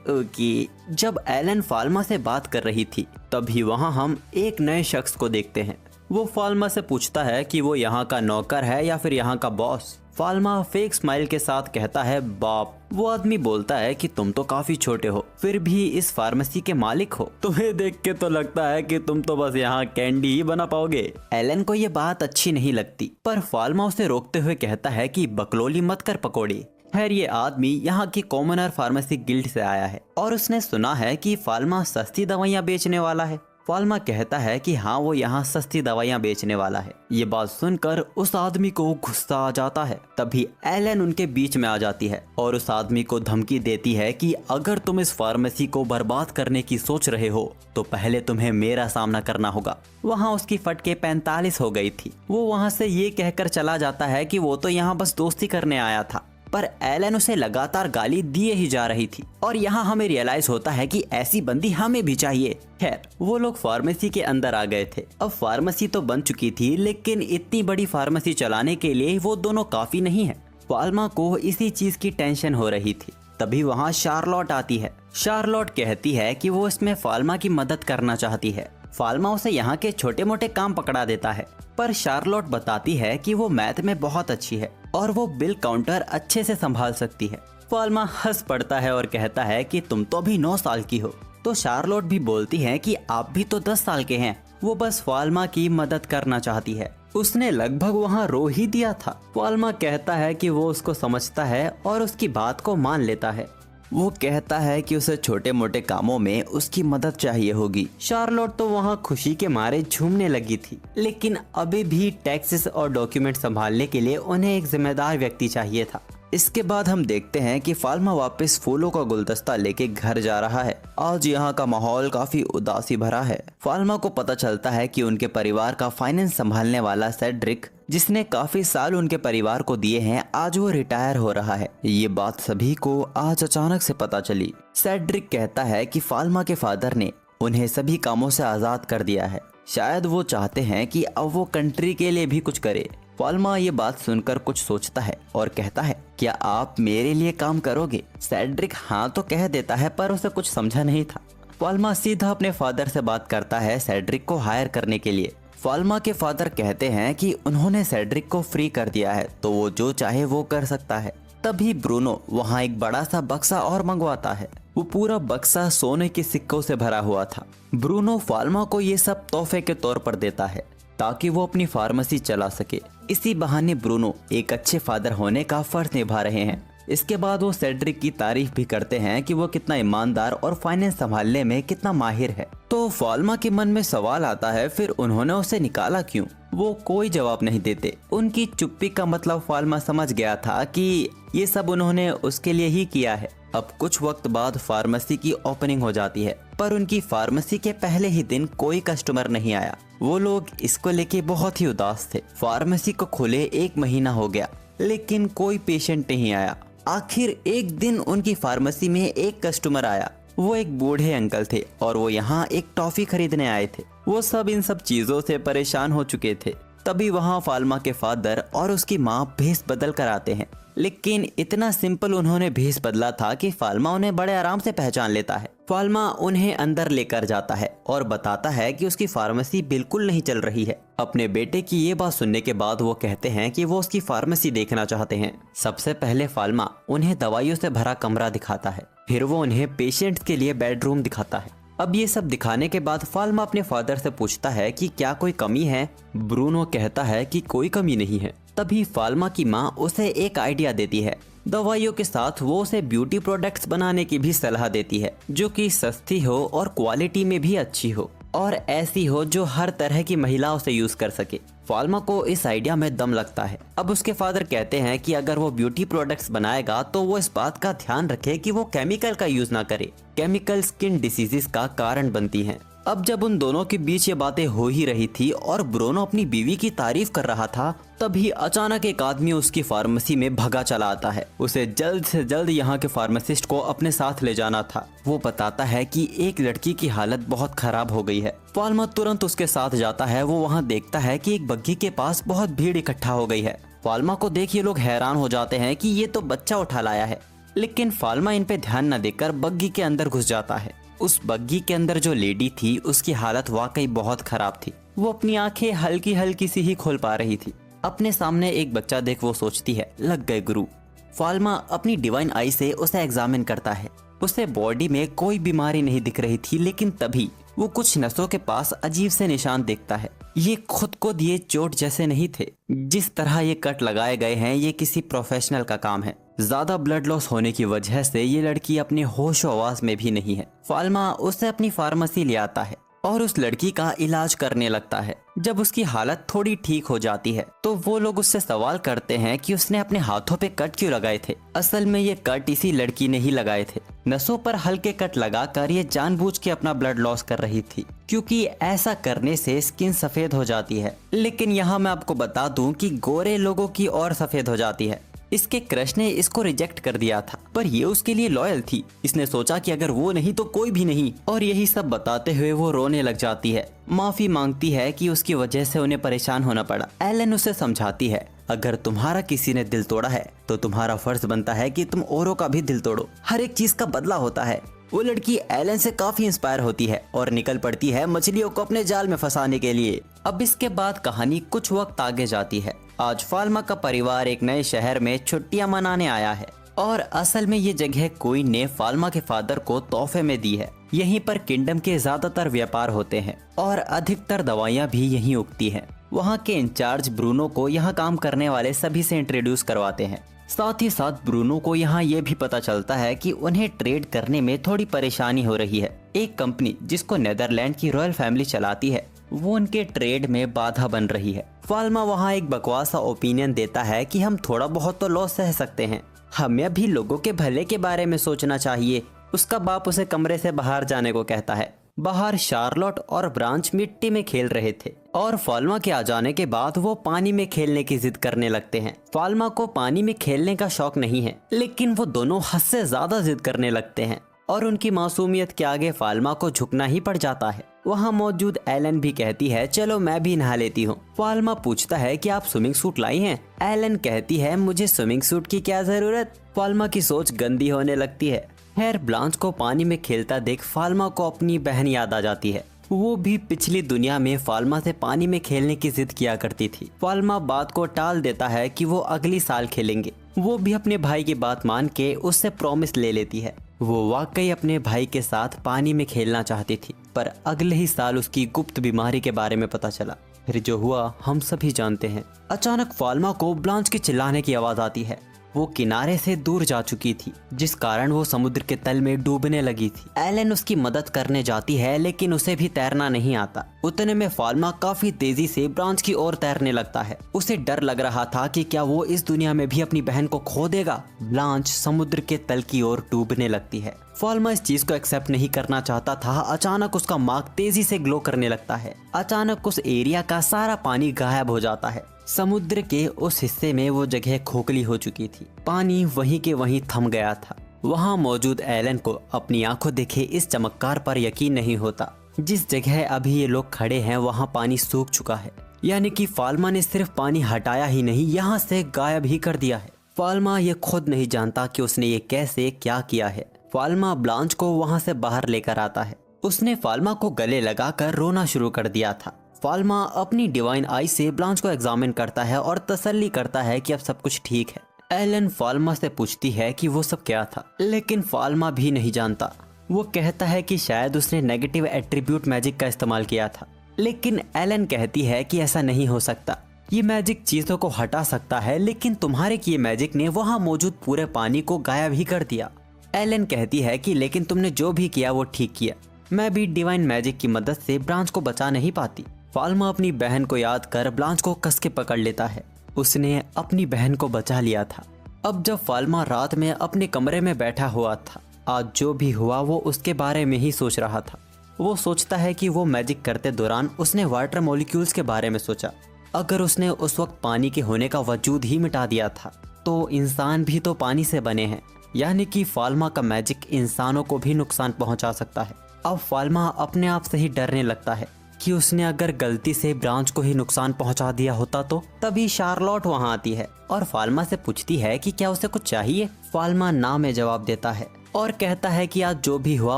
ओके। जब एलन फाल्मा से बात कर रही थी तभी वहाँ हम एक नए शख्स को देखते हैं। वो फाल्मा से पूछता है कि वो यहाँ का नौकर है या फिर यहाँ का बॉस। फाल्मा फेक स्माइल के साथ कहता है, बाप। वो आदमी बोलता है कि तुम तो काफी छोटे हो, फिर भी इस फार्मेसी के मालिक हो। तुम्हें देख के तो लगता है कि तुम तो बस यहाँ कैंडी ही बना पाओगे। एलन को ये बात अच्छी नहीं लगती, पर फाल्मा उसे रोकते हुए कहता है कि बकलोली मत कर पकौड़ी। खैर ये आदमी यहाँ की कॉमनर फार्मेसी गिल्ड से आया है और उसने सुना है कि फाल्मा सस्ती दवाइयाँ बेचने वाला है। फाल्मा कहता है कि हाँ वो यहाँ सस्ती दवाइयाँ बेचने वाला है। ये बात सुनकर उस आदमी को गुस्सा आ जाता है। तभी एलन उनके बीच में आ जाती है और उस आदमी को धमकी देती है कि अगर तुम इस फार्मेसी को बर्बाद करने की सोच रहे हो तो पहले तुम्हें मेरा सामना करना होगा। वहाँ उसकी फटके 45 हो गई थी। वो वहाँ से ये कहकर चला जाता है कि वो तो यहाँ बस दोस्ती करने आया था, पर एलन उसे लगातार गाली दिए ही जा रही थी। और यहाँ हमें रियलाइज होता है कि ऐसी बंदी हमें भी चाहिए। खैर वो लोग फार्मेसी के अंदर आ गए थे। अब फार्मेसी तो बन चुकी थी, लेकिन इतनी बड़ी फार्मेसी चलाने के लिए वो दोनों काफी नहीं है। फाल्मा को इसी चीज की टेंशन हो रही थी। तभी वहाँ शार्लोट आती है। शार्लोट कहती है कि वो इसमें फाल्मा की मदद करना चाहती है। फाल्मा उसे यहाँ के छोटे मोटे काम पकड़ा देता है, पर शार्लोट बताती है कि वो मैथ में बहुत अच्छी है और वो बिल काउंटर अच्छे से संभाल सकती है। फाल्मा हंस पड़ता है और कहता है कि तुम तो अभी 9 साल की हो। तो शार्लोट भी बोलती है कि आप भी तो 10 साल के हैं। वो बस फाल्मा की मदद करना चाहती है। उसने लगभग वहाँ रो ही दिया था। फाल्मा कहता है कि वो उसको समझता है और उसकी बात को मान लेता है। वो कहता है कि उसे छोटे मोटे कामों में उसकी मदद चाहिए होगी। शार्लोट तो वहाँ खुशी के मारे झूमने लगी थी, लेकिन अभी भी टैक्सेस और डॉक्यूमेंट संभालने के लिए उन्हें एक जिम्मेदार व्यक्ति चाहिए था। इसके बाद हम देखते हैं कि फाल्मा वापस फूलों का गुलदस्ता लेके घर जा रहा है। आज यहाँ का माहौल काफी उदासी भरा है। फाल्मा को पता चलता है कि उनके परिवार का फाइनेंस संभालने वाला सेड्रिक, जिसने काफी साल उनके परिवार को दिए हैं, आज वो रिटायर हो रहा है। ये बात सभी को आज अचानक से पता चली। सेड्रिक कहता है कि फाल्मा के फादर ने उन्हें सभी कामों से आजाद कर दिया है। शायद वो चाहते हैं कि अब वो कंट्री के लिए भी कुछ करे। फाल्मा ये बात सुनकर कुछ सोचता है और कहता है, क्या आप मेरे लिए काम करोगे? सेड्रिक हाँ तो कह देता है, पर उसे कुछ समझा नहीं था। फाल्मा सीधा अपने फादर से बात करता है सेड्रिक को हायर करने के लिए। फाल्मा के फादर कहते हैं कि उन्होंने सेड्रिक को फ्री कर दिया है, तो वो जो चाहे वो कर सकता है। तभी ब्रूनो वहाँ एक बड़ा सा बक्सा और मंगवाता है। वो पूरा बक्सा सोने के सिक्कों से भरा हुआ था। ब्रूनो फाल्मा को ये सब तोहफे के तौर पर देता है ताकि वो अपनी फार्मेसी चला सके। इसी बहाने ब्रूनो एक अच्छे फादर होने का फर्ज निभा रहे हैं। इसके बाद वो सेड्रिक की तारीफ भी करते हैं कि वो कितना ईमानदार और फाइनेंस संभालने में कितना माहिर है। तो फाल्मा के मन में सवाल आता है, फिर उन्होंने उसे निकाला क्यों? वो कोई जवाब नहीं देते। उनकी चुप्पी का मतलब फाल्मा समझ गया था कि ये सब उन्होंने उसके लिए ही किया है। अब कुछ वक्त बाद फार्मेसी की ओपनिंग हो जाती है, पर उनकी फार्मेसी के पहले ही दिन कोई कस्टमर नहीं आया। वो लोग इसको लेके बहुत ही उदास थे। फार्मेसी को खुले 1 महीना हो गया, लेकिन कोई पेशेंट नहीं आया। आखिर एक दिन उनकी फार्मेसी में एक कस्टमर आया। वो एक बूढ़े अंकल थे और वो यहाँ एक टॉफी खरीदने आए थे। वो सब इन सब चीजों से परेशान हो चुके थे। तभी वहाँ फाल्मा के फादर और उसकी माँ भेस बदल कर आते हैं, लेकिन इतना सिंपल उन्होंने भेस बदला था कि फाल्मा उन्हें बड़े आराम से पहचान लेता है। फाल्मा उन्हें अंदर लेकर जाता है और बताता है कि उसकी फार्मेसी बिल्कुल नहीं चल रही है। अपने बेटे की ये बात सुनने के बाद वो कहते हैं कि वो उसकी फार्मेसी देखना चाहते हैं। सबसे पहले फाल्मा उन्हें दवाइयों से भरा कमरा दिखाता है, फिर वो उन्हें पेशेंट्स के लिए बेडरूम दिखाता है। अब ये सब दिखाने के बाद फाल्मा अपने फादर से पूछता है कि क्या कोई कमी है? ब्रूनो कहता है कि कोई कमी नहीं है। तभी फाल्मा की माँ उसे एक आइडिया देती है। दवाइयों के साथ वो उसे ब्यूटी प्रोडक्ट्स बनाने की भी सलाह देती है, जो कि सस्ती हो और क्वालिटी में भी अच्छी हो और ऐसी हो जो हर तरह की महिला उसे यूज कर सके। फाल्मा को इस आइडिया में दम लगता है। अब उसके फादर कहते हैं कि अगर वो ब्यूटी प्रोडक्ट्स बनाएगा तो वो इस बात का ध्यान रखे कि वो केमिकल का यूज ना करे। केमिकल स्किन डिसीजेस का कारण बनती हैं। अब जब उन दोनों के बीच ये बातें हो ही रही थी और ब्रूनो अपनी बीवी की तारीफ कर रहा था, तभी अचानक एक आदमी उसकी फार्मेसी में भगा चला आता है। उसे जल्द से जल्द यहाँ के फार्मासिस्ट को अपने साथ ले जाना था। वो बताता है कि एक लड़की की हालत बहुत खराब हो गई है। फाल्मा तुरंत उसके साथ जाता है। वो वहाँ देखता है कि एक बग्घी के पास बहुत भीड़ इकट्ठा हो गई है। फाल्मा को देख ये लोग हैरान हो जाते हैं कि ये तो बच्चा उठा लाया है, लेकिन फाल्मा इन पे ध्यान न देकर बग्घी के अंदर घुस जाता है। उस बग्घी के अंदर जो लेडी थी उसकी हालत वाकई बहुत खराब थी। वो अपनी आंखें हल्की हल्की सी ही खोल पा रही थी। अपने सामने एक बच्चा देख वो सोचती है, लग गए गुरु। फाल्मा अपनी डिवाइन आई से उसे एग्जामिन करता है। उसे बॉडी में कोई बीमारी नहीं दिख रही थी, लेकिन तभी वो कुछ नसों के पास अजीब से निशान देखता है। ये खुद को दिए चोट जैसे नहीं थे। जिस तरह ये कट लगाए गए हैं ये किसी प्रोफेशनल का काम है। ज्यादा ब्लड लॉस होने की वजह से ये लड़की अपने होश आवाज में भी नहीं है। फाल्मा उसे अपनी फार्मेसी ले आता है और उस लड़की का इलाज करने लगता है। जब उसकी हालत थोड़ी ठीक हो जाती है तो वो लोग उससे सवाल करते हैं कि उसने अपने हाथों पे कट क्यों लगाए थे। असल में ये कट इसी लड़की ने ही लगाए थे। नसों पर हल्के कट लगाकर ये जानबूझ के अपना ब्लड लॉस कर रही थी, क्योंकि ऐसा करने से स्किन सफेद हो जाती है। लेकिन यहाँ मैं आपको बता दूं कि गोरे लोगों की और सफेद हो जाती है। इसके क्रश ने इसको रिजेक्ट कर दिया था, पर ये उसके लिए लॉयल थी। इसने सोचा कि अगर वो नहीं तो कोई भी नहीं, और यही सब बताते हुए वो रोने लग जाती है। माफी मांगती है कि उसकी वजह से उन्हें परेशान होना पड़ा। एलन उसे समझाती है, अगर तुम्हारा किसी ने दिल तोड़ा है तो तुम्हारा फर्ज बनता है कि तुम औरों का भी दिल तोड़ो। हर एक चीज का बदला होता है। वो लड़की एलन से काफी इंस्पायर होती है और निकल पड़ती है मछलियों को अपने जाल में फंसाने के लिए। अब इसके बाद कहानी कुछ वक्त आगे जाती है। आज फाल्मा का परिवार एक नए शहर में छुट्टियां मनाने आया है और असल में ये जगह कोई ने फाल्मा के फादर को तोहफे में दी है। यहीं पर किंगडम के ज्यादातर व्यापार होते हैं और अधिकतर दवाइयाँ भी यहीं उगती हैं। वहाँ के इंचार्ज ब्रूनो को यहाँ काम करने वाले सभी से इंट्रोड्यूस करवाते हैं। साथ ही साथ ब्रूनो को यहाँ ये भी पता चलता है कि उन्हें ट्रेड करने में थोड़ी परेशानी हो रही है। एक कंपनी जिसको नेदरलैंड की रॉयल फैमिली चलाती है वो उनके ट्रेड में बाधा बन रही है। फाल्मा वहाँ एक बकवास सा ओपिनियन देता है कि हम थोड़ा बहुत तो लॉस सह सकते हैं, हमें भी लोगों के भले के बारे में सोचना चाहिए। उसका बाप उसे कमरे से बाहर जाने को कहता है। बाहर शार्लोट और ब्रांच मिट्टी में खेल रहे थे और फाल्मा के आ जाने के बाद वो पानी में खेलने की जिद करने लगते हैं। फाल्मा को पानी में खेलने का शौक नहीं है, लेकिन वो दोनों हद से ज्यादा जिद करने लगते हैं और उनकी मासूमियत के आगे फाल्मा को झुकना ही पड़ जाता है। वहाँ मौजूद एलन भी कहती है, चलो मैं भी नहा लेती हूँ। फाल्मा पूछता है कि आप स्विमिंग सूट लाई हैं? एलन कहती है, मुझे स्विमिंग सूट की क्या जरूरत। फाल्मा की सोच गंदी होने लगती है। खैर ब्लांच को पानी में खेलता देख फाल्मा को अपनी बहन याद आ जाती है। वो भी पिछली दुनिया में फाल्मा से पानी में खेलने की जिद किया करती थी। फाल्मा बात को टाल देता है कि वो अगली साल खेलेंगे। वो भी अपने भाई की बात मान के उससे प्रॉमिस ले लेती है। वो वाकई अपने भाई के साथ पानी में खेलना चाहती थी, पर अगले ही साल उसकी गुप्त बीमारी के बारे में पता चला। फिर जो हुआ हम सभी जानते हैं। अचानक फाल्मा को ब्लांच के चिल्लाने की आवाज आती है। वो किनारे से दूर जा चुकी थी, जिस कारण वो समुद्र के तल में डूबने लगी थी। एलन उसकी मदद करने जाती है, लेकिन उसे भी तैरना नहीं आता। उतने में फाल्मा काफी तेजी से ब्रांच की ओर तैरने लगता है। उसे डर लग रहा था कि क्या वो इस दुनिया में भी अपनी बहन को खो देगा। ब्लांच समुद्र के तल की ओर डूबने लगती है। फाल्मा इस चीज को एक्सेप्ट नहीं करना चाहता था। अचानक उसका मार्क तेजी से ग्लो करने लगता है। अचानक उस एरिया का सारा पानी गायब हो जाता है। समुद्र के उस हिस्से में वो जगह खोखली हो चुकी थी। पानी वहीं के वहीं थम गया था। वहाँ मौजूद एलन को अपनी आंखों देखे इस चमत्कार पर यकीन नहीं होता। जिस जगह अभी ये लोग खड़े हैं वहाँ पानी सूख चुका है, यानी कि फाल्मा ने सिर्फ पानी हटाया ही नहीं, यहाँ से गायब ही कर दिया है। फाल्मा ये खुद नहीं जानता कि उसने ये कैसे क्या किया है। फाल्मा ब्लांच को वहाँ से बाहर लेकर आता है। उसने फाल्मा को गले लगाकर रोना शुरू कर दिया था। फाल्मा अपनी डिवाइन आई से ब्लांच को एग्जामिन करता है और तसल्ली करता है कि अब सब कुछ ठीक है। एलन फाल्मा से पूछती है कि वो सब क्या था, लेकिन फाल्मा भी नहीं जानता। वो कहता है कि शायद उसने नेगेटिव एट्रीब्यूट मैजिक का इस्तेमाल किया था, लेकिन एलन कहती है कि ऐसा नहीं हो सकता। ये मैजिक चीजों को हटा सकता है, लेकिन तुम्हारे किए मैजिक ने वहाँ मौजूद पूरे पानी को गायब ही कर दिया। एलन कहती है कि लेकिन तुमने जो भी किया वो ठीक किया, मैं भी डिवाइन मैजिक की मदद से ब्रांच को बचा नहीं पाती। फाल्मा अपनी बहन को याद कर ब्रांच को कस के पकड़ लेता है। उसने अपनी बहन को बचा लिया था। अब जब फाल्मा रात में अपने कमरे में बैठा हुआ था, आज जो भी हुआ वो उसके बारे में ही सोच रहा था। वो सोचता है कि वो मैजिक करते दौरान उसने वाटर मॉलिक्यूल्स के बारे में सोचा। अगर उसने उस वक्त पानी के होने का वजूद ही मिटा दिया था तो इंसान भी तो पानी से बने हैं, यानी कि फाल्मा का मैजिक इंसानों को भी नुकसान पहुंचा सकता है। अब फाल्मा अपने आप से ही डरने लगता है कि उसने अगर गलती से ब्रांच को ही नुकसान पहुंचा दिया होता तो। तभी शार्लोट वहां आती है और फाल्मा से पूछती है कि क्या उसे कुछ चाहिए। फाल्मा ना में जवाब देता है और कहता है कि आज जो भी हुआ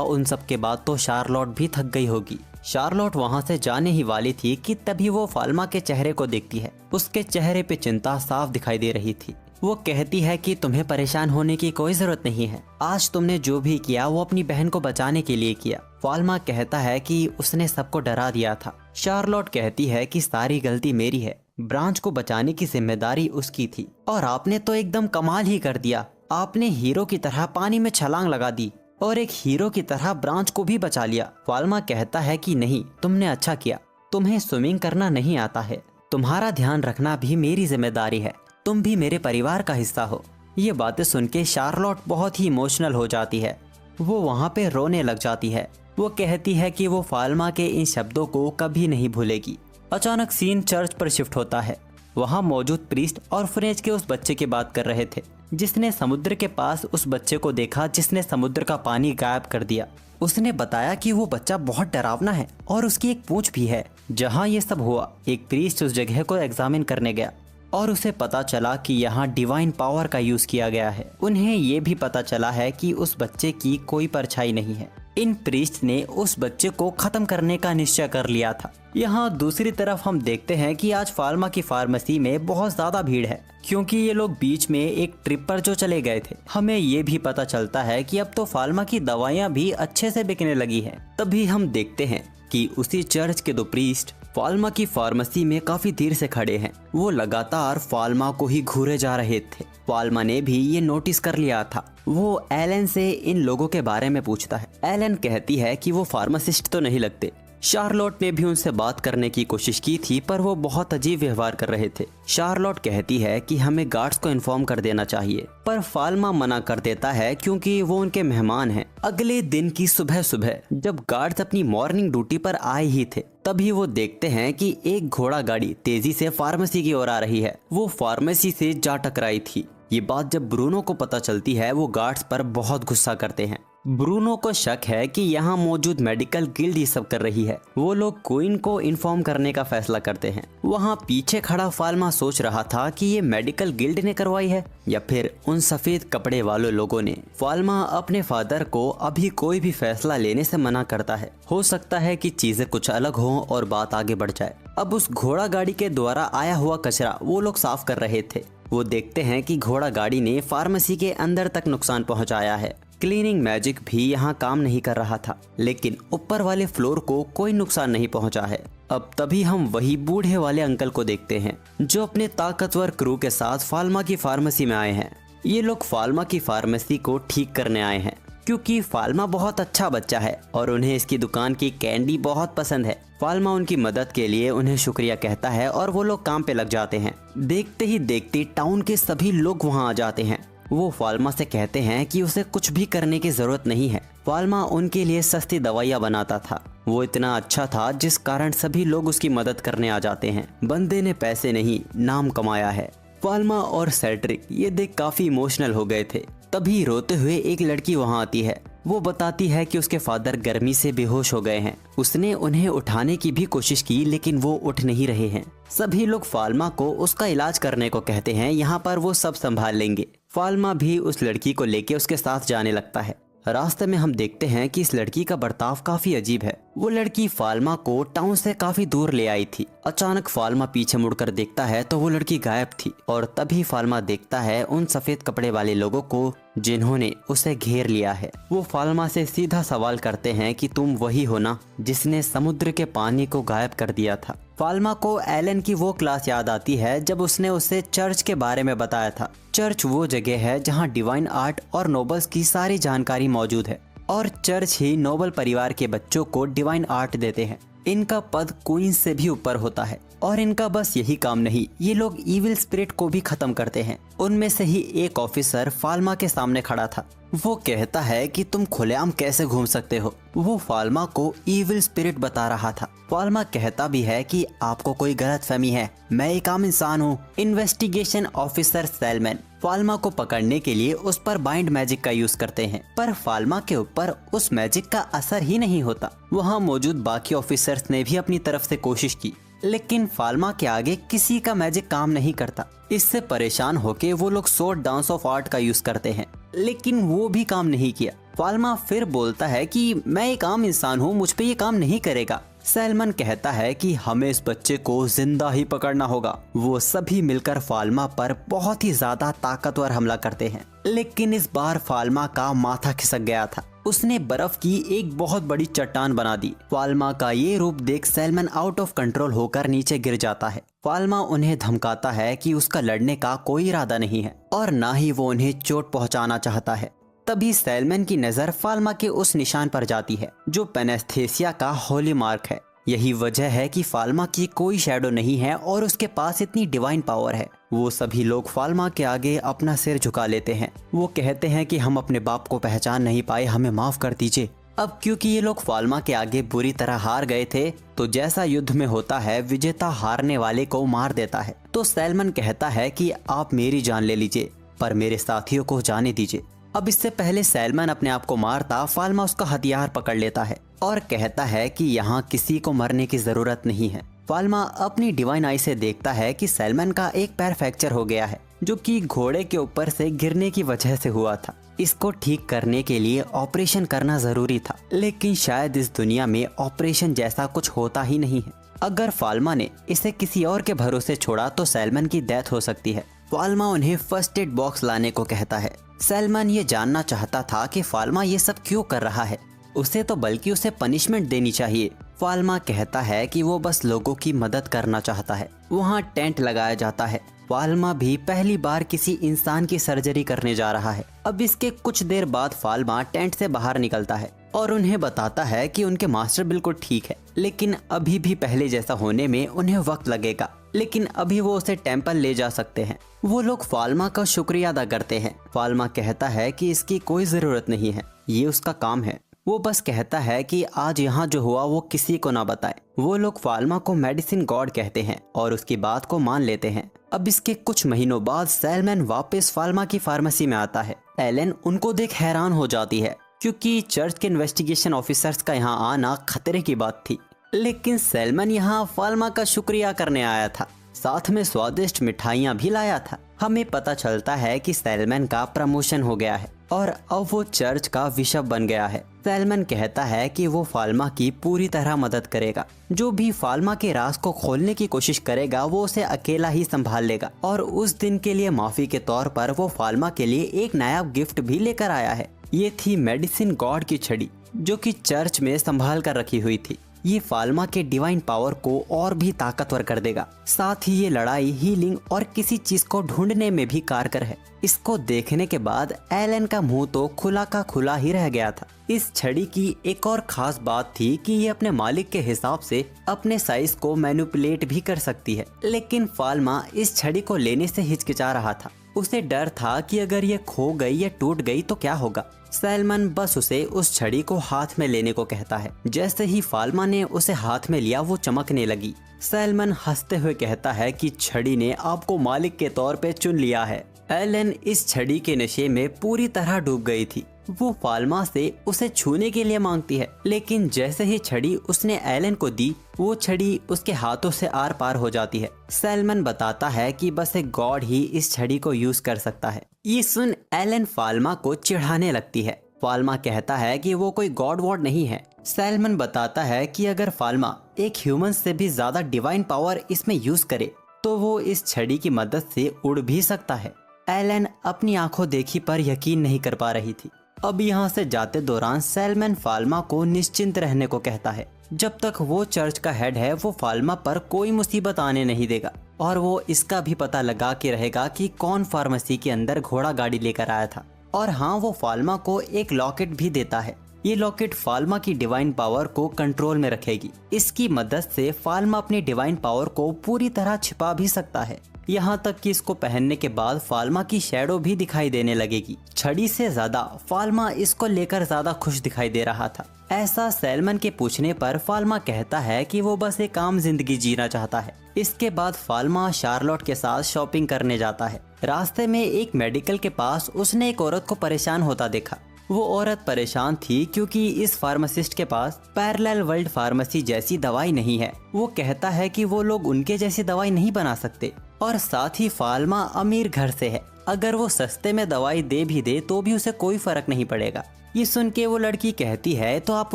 उन सब के बाद तो शार्लोट भी थक गई होगी। शार्लोट वहां से जाने ही वाली थी कि तभी वो फाल्मा के चेहरे को देखती है। उसके चेहरे पे चिंता साफ दिखाई दे रही थी। वो कहती है कि तुम्हें परेशान होने की कोई जरूरत नहीं है, आज तुमने जो भी किया वो अपनी बहन को बचाने के लिए किया। फाल्मा कहता है कि उसने सबको डरा दिया था। शार्लोट कहती है कि सारी गलती मेरी है, ब्रांच को बचाने की जिम्मेदारी उसकी थी और आपने तो एकदम कमाल ही कर दिया। आपने हीरो की तरह पानी में छलांग लगा दी और एक हीरो की तरह ब्रांच को भी बचा लिया। फाल्मा कहता है कि नहीं, तुमने अच्छा किया, तुम्हें स्विमिंग करना नहीं आता है, तुम्हारा ध्यान रखना भी मेरी जिम्मेदारी है, तुम भी मेरे परिवार का हिस्सा हो। ये बातें सुन के शार्लोट बहुत ही इमोशनल हो जाती है। वो वहाँ पे रोने लग जाती है। वो कहती है कि वो फाल्मा के इन शब्दों को कभी नहीं भूलेगी। अचानक सीन चर्च पर शिफ्ट होता है। वहाँ मौजूद प्रीस्ट और फ्रेंच के उस बच्चे की बात कर रहे थे जिसने समुद्र के पास उस बच्चे को देखा जिसने समुद्र का पानी गायब कर दिया। उसने बताया कि वो बच्चा बहुत डरावना है और उसकी एक पूंछ भी है। जहाँ ये सब हुआ, एक प्रीस्ट उस जगह को एग्जामिन करने गया और उसे पता चला कि यहाँ डिवाइन पावर का यूज किया गया है। उन्हें ये भी पता चला है कि उस बच्चे की कोई परछाई नहीं है। इन प्रीस्ट ने उस बच्चे को खत्म करने का निश्चय कर लिया था। यहाँ दूसरी तरफ हम देखते हैं कि आज फाल्मा की फार्मेसी में बहुत ज्यादा भीड़ है क्योंकि ये लोग बीच में एक ट्रिप पर जो चले गए थे। हमें ये भी पता चलता है कि अब तो फाल्मा की दवाइयाँ भी अच्छे से बिकने लगी हैं। तभी हम देखते हैं कि उसी चर्च के दो प्रीस्ट फाल्मा की फार्मेसी में काफी देर से खड़े हैं। वो लगातार फाल्मा को ही घूरे जा रहे थे। फाल्मा ने भी ये नोटिस कर लिया था। वो एलन से इन लोगों के बारे में पूछता है। एलन कहती है कि वो फार्मासिस्ट तो नहीं लगते। शार्लोट ने भी उनसे बात करने की कोशिश की थी पर वो बहुत अजीब व्यवहार कर रहे थे। शार्लोट कहती है कि हमें गार्ड्स को इन्फॉर्म कर देना चाहिए, पर फाल्मा मना कर देता है क्योंकि वो उनके मेहमान हैं। अगले दिन की सुबह सुबह जब गार्ड्स अपनी मॉर्निंग ड्यूटी पर आए ही थे तभी वो देखते हैं कि एक घोड़ा गाड़ी तेजी से फार्मेसी की ओर आ रही है। वो फार्मेसी से जा टकराई थी। ये बात जब ब्रूनो को पता चलती है वो गार्ड्स पर बहुत गुस्सा करते हैं। ब्रूनो को शक है कि यहाँ मौजूद मेडिकल गिल्ड ये सब कर रही है। वो लोग क्वीन को इन्फॉर्म करने का फैसला करते हैं। वहाँ पीछे खड़ा फाल्मा सोच रहा था कि ये मेडिकल गिल्ड ने करवाई है या फिर उन सफेद कपड़े वाले लोगों ने। फाल्मा अपने फादर को अभी कोई भी फैसला लेने से मना करता है। हो सकता है कि चीजें कुछ अलग हों और बात आगे बढ़ जाए। अब उस घोड़ा गाड़ी के द्वारा आया हुआ कचरा वो लोग साफ कर रहे थे। वो देखते हैं कि घोड़ा गाड़ी ने फार्मेसी के अंदर तक नुकसान पहुंचाया है। क्लीनिंग मैजिक भी यहाँ काम नहीं कर रहा था, लेकिन ऊपर वाले फ्लोर को कोई नुकसान नहीं पहुंचा है। अब तभी हम वही बूढ़े वाले अंकल को देखते हैं जो अपने ताकतवर क्रू के साथ फाल्मा की फार्मेसी में आए हैं। ये लोग फाल्मा की फार्मेसी को ठीक करने आए हैं क्योंकि फाल्मा बहुत अच्छा बच्चा है और उन्हें इसकी दुकान की कैंडी बहुत पसंद है। फाल्मा उनकी मदद के लिए उन्हें शुक्रिया कहता है और वो लोग काम पे लग जाते हैं। देखते ही देखते टाउन के सभी लोग वहाँ आ जाते हैं। वो फाल्मा से कहते हैं कि उसे कुछ भी करने की जरूरत नहीं है। फाल्मा उनके लिए सस्ती दवाइयाँ बनाता था। वो इतना अच्छा था जिस कारण सभी लोग उसकी मदद करने आ जाते हैं। बंदे ने पैसे नहीं, नाम कमाया है। फाल्मा और सेड्रिक ये देख काफी इमोशनल हो गए थे। तभी रोते हुए एक लड़की वहाँ आती है। वो बताती है कि उसके फादर गर्मी से बेहोश हो गए हैं। उसने उन्हें उठाने की भी कोशिश की लेकिन वो उठ नहीं रहे हैं। सभी लोग फाल्मा को उसका इलाज करने को कहते हैं, यहाँ पर वो सब संभाल लेंगे। फाल्मा भी उस लड़की को लेके उसके साथ जाने लगता है। रास्ते में हम देखते हैं कि इस लड़की का बर्ताव काफी अजीब है। वो लड़की फाल्मा को टाउन से काफी दूर ले आई थी। अचानक फाल्मा पीछे मुड़कर देखता है तो वो लड़की गायब थी और तभी फाल्मा देखता है उन सफेद कपड़े वाले लोगों को जिन्होंने उसे घेर लिया है। वो फाल्मा से सीधा सवाल करते हैं कि तुम वही हो ना जिसने समुद्र के पानी को गायब कर दिया था। फाल्मा को एलन की वो क्लास याद आती है जब उसने उसे चर्च के बारे में बताया था। चर्च वो जगह है जहाँ डिवाइन आर्ट और नोबल्स की सारी जानकारी मौजूद है और चर्च ही नोबल परिवार के बच्चों को डिवाइन आर्ट देते हैं। इनका पद क्वीन से भी ऊपर होता है और इनका बस यही काम नहीं, ये लोग इविल स्पिरिट को भी खत्म करते हैं। उनमें से ही एक ऑफिसर फाल्मा के सामने खड़ा था। वो कहता है कि तुम खुलेआम कैसे घूम सकते हो। वो फाल्मा को इविल स्पिरिट बता रहा था। फाल्मा कहता भी है कि आपको कोई गलतफहमी है, मैं एक आम इंसान हूँ। इन्वेस्टिगेशन ऑफिसर सैलमन फाल्मा को पकड़ने के लिए उस पर बाइंड मैजिक का यूज करते हैं, पर फाल्मा के ऊपर उस मैजिक का असर ही नहीं होता। वहाँ मौजूद बाकी ऑफिसर्स ने भी अपनी तरफ से कोशिश की, लेकिन फाल्मा के आगे किसी का मैजिक काम नहीं करता। इससे परेशान होके वो लोग स्वॉर्ड डांस ऑफ आर्ट का यूज करते हैं, लेकिन वो भी काम नहीं किया। फाल्मा फिर बोलता है कि मैं एक आम इंसान हूँ, मुझ पे ये काम नहीं करेगा। सैलमन कहता है कि हमें इस बच्चे को जिंदा ही पकड़ना होगा। वो सभी मिलकर फाल्मा पर बहुत ही ज्यादा ताकतवर हमला करते हैं, लेकिन इस बार फाल्मा का माथा खिसक गया था। उसने बर्फ की एक बहुत बड़ी चट्टान बना दी। फाल्मा का ये रूप देख सैलमन आउट ऑफ कंट्रोल होकर नीचे गिर जाता है। फाल्मा उन्हें धमकाता है कि उसका लड़ने का कोई इरादा नहीं है और ना ही वो उन्हें चोट पहुंचाना चाहता है। तभी सैलमन की नजर फाल्मा के उस निशान पर जाती है जो पेनेस्थेसिया का होली मार्क है। यही वजह है कि फाल्मा की कोई शैडो नहीं है और उसके पास इतनी डिवाइन पावर है। वो सभी लोग फाल्मा के आगे अपना सिर झुका लेते हैं। वो कहते हैं कि हम अपने बाप को पहचान नहीं पाए, हमें माफ कर दीजिए। अब क्योंकि ये लोग फाल्मा के आगे बुरी तरह हार गए थे, तो जैसा युद्ध में होता है विजेता हारने वाले को मार देता है। तो सैलमन कहता है कि आप मेरी जान ले लीजिए, पर मेरे साथियों को जाने दीजिए। अब इससे पहले सैलमन अपने आप को मारता, फाल्मा उसका हथियार पकड़ लेता है और कहता है कि यहाँ किसी को मरने की जरूरत नहीं है। फाल्मा अपनी डिवाइन आई से देखता है कि सैलमन का एक पैर फ्रैक्चर हो गया है, जो कि घोड़े के ऊपर से गिरने की वजह से हुआ था। इसको ठीक करने के लिए ऑपरेशन करना जरूरी था, लेकिन शायद इस दुनिया में ऑपरेशन जैसा कुछ होता ही नहीं है। अगर फाल्मा ने इसे किसी और के भरोसे छोड़ा तो सैलमन की डेथ हो सकती है। फाल्मा उन्हें फर्स्ट एड बॉक्स लाने को कहता है। सैलमन ये जानना चाहता था कि फाल्मा ये सब क्यों कर रहा है। उसे तो बल्कि उसे पनिशमेंट देनी चाहिए। फाल्मा कहता है कि वो बस लोगों की मदद करना चाहता है। वहाँ टेंट लगाया जाता है। फाल्मा भी पहली बार किसी इंसान की सर्जरी करने जा रहा है। अब इसके कुछ देर बाद फाल्मा टेंट से बाहर निकलता है और उन्हें बताता है कि उनके मास्टर बिल्कुल ठीक है, लेकिन अभी भी पहले जैसा होने में उन्हें वक्त लगेगा, लेकिन अभी वो उसे टेम्पल ले जा सकते हैं। वो लोग फाल्मा का शुक्रिया अदा करते हैं। फाल्मा कहता है कि इसकी कोई जरूरत नहीं है, ये उसका काम है। वो बस कहता है कि आज यहाँ जो हुआ वो किसी को ना बताए। वो लोग फाल्मा को मेडिसिन गॉड कहते हैं और उसकी बात को मान लेते हैं। अब इसके कुछ महीनों बाद सैलमन वापस फाल्मा की फार्मेसी में आता है। एलन उनको देख हैरान हो जाती है, क्योंकि चर्च के इन्वेस्टिगेशन ऑफिसर्स का यहाँ आना खतरे की बात थी। लेकिन सैलमन यहाँ फाल्मा का शुक्रिया करने आया था, साथ में स्वादिष्ट मिठाइयाँ भी लाया था। हमें पता चलता है कि सैलमन का प्रमोशन हो गया है और अब वो चर्च का बिशप बन गया है। सैलमन कहता है कि वो फाल्मा की पूरी तरह मदद करेगा। जो भी फाल्मा के राज को खोलने की कोशिश करेगा वो उसे अकेला ही संभाल लेगा, और उस दिन के लिए माफी के तौर पर वो फाल्मा के लिए एक नया गिफ्ट भी लेकर आया है। ये थी मेडिसिन गॉड की छड़ी, जो कि चर्च में संभाल कर रखी हुई थी। ये फाल्मा के डिवाइन पावर को और भी ताकतवर कर देगा। साथ ही ये लड़ाई, हीलिंग और किसी चीज को ढूंढने में भी कारगर है। इसको देखने के बाद एलन का मुंह तो खुला का खुला ही रह गया था। इस छड़ी की एक और खास बात थी कि ये अपने मालिक के हिसाब से अपने साइज को मैनिपुलेट भी कर सकती है। लेकिन फाल्मा इस छड़ी को लेने से हिचकिचा रहा था। उसे डर था कि अगर ये खो गई या टूट गई तो क्या होगा। सैलमन बस उसे उस छड़ी को हाथ में लेने को कहता है। जैसे ही फाल्मा ने उसे हाथ में लिया वो चमकने लगी। सैलमन हंसते हुए कहता है कि छड़ी ने आपको मालिक के तौर पे चुन लिया है। एलन इस छड़ी के नशे में पूरी तरह डूब गई थी। वो फाल्मा से उसे छूने के लिए मांगती है, लेकिन जैसे ही छड़ी उसने एलन को दी वो छड़ी उसके हाथों से आर पार हो जाती है। सैलमन बताता है कि बस एक गॉड ही इस छड़ी को यूज कर सकता है। ये सुन एलन फाल्मा को चिढ़ाने लगती है। फाल्मा कहता है कि वो कोई गॉड वॉड नहीं है। सैलमन बताता है कि अगर फाल्मा एक ह्यूमन से भी ज्यादा डिवाइन पावर इसमें यूज करे तो वो इस छड़ी की मदद से उड़ भी सकता है। एलन अपनी आंखों देखी पर यकीन नहीं कर पा रही थी। अब यहाँ से जाते दौरान सैलमन फाल्मा को निश्चिंत रहने को कहता है। जब तक वो चर्च का हेड है वो फाल्मा पर कोई मुसीबत आने नहीं देगा और वो इसका भी पता लगा के रहेगा कि कौन फार्मेसी के अंदर घोड़ा गाड़ी लेकर आया था। और हाँ, वो फाल्मा को एक लॉकेट भी देता है। ये लॉकेट फाल्मा की डिवाइन पावर को कंट्रोल में रखेगी। इसकी मदद से फाल्मा अपनी डिवाइन पावर को पूरी तरह छिपा भी सकता है, यहाँ तक कि इसको पहनने के बाद फाल्मा की शैडो भी दिखाई देने लगेगी। छड़ी से ज्यादा फाल्मा इसको लेकर ज्यादा खुश दिखाई दे रहा था। ऐसा सैलमन के पूछने पर फाल्मा कहता है कि वो बस एक आम जिंदगी जीना चाहता है। इसके बाद फाल्मा शार्लोट के साथ शॉपिंग करने जाता है। रास्ते में एक मेडिकल के पास उसने एक औरत को परेशान होता देखा। वो औरत परेशान थी क्योंकि इस फार्मासिस्ट के पास पैरेलल वर्ल्ड फार्मेसी जैसी दवाई नहीं है। वो कहता है कि वो लोग उनके जैसी दवाई नहीं बना सकते और साथ ही फाल्मा अमीर घर से है, अगर वो सस्ते में दवाई दे भी दे तो भी उसे कोई फर्क नहीं पड़ेगा। ये सुन के वो लड़की कहती है तो आप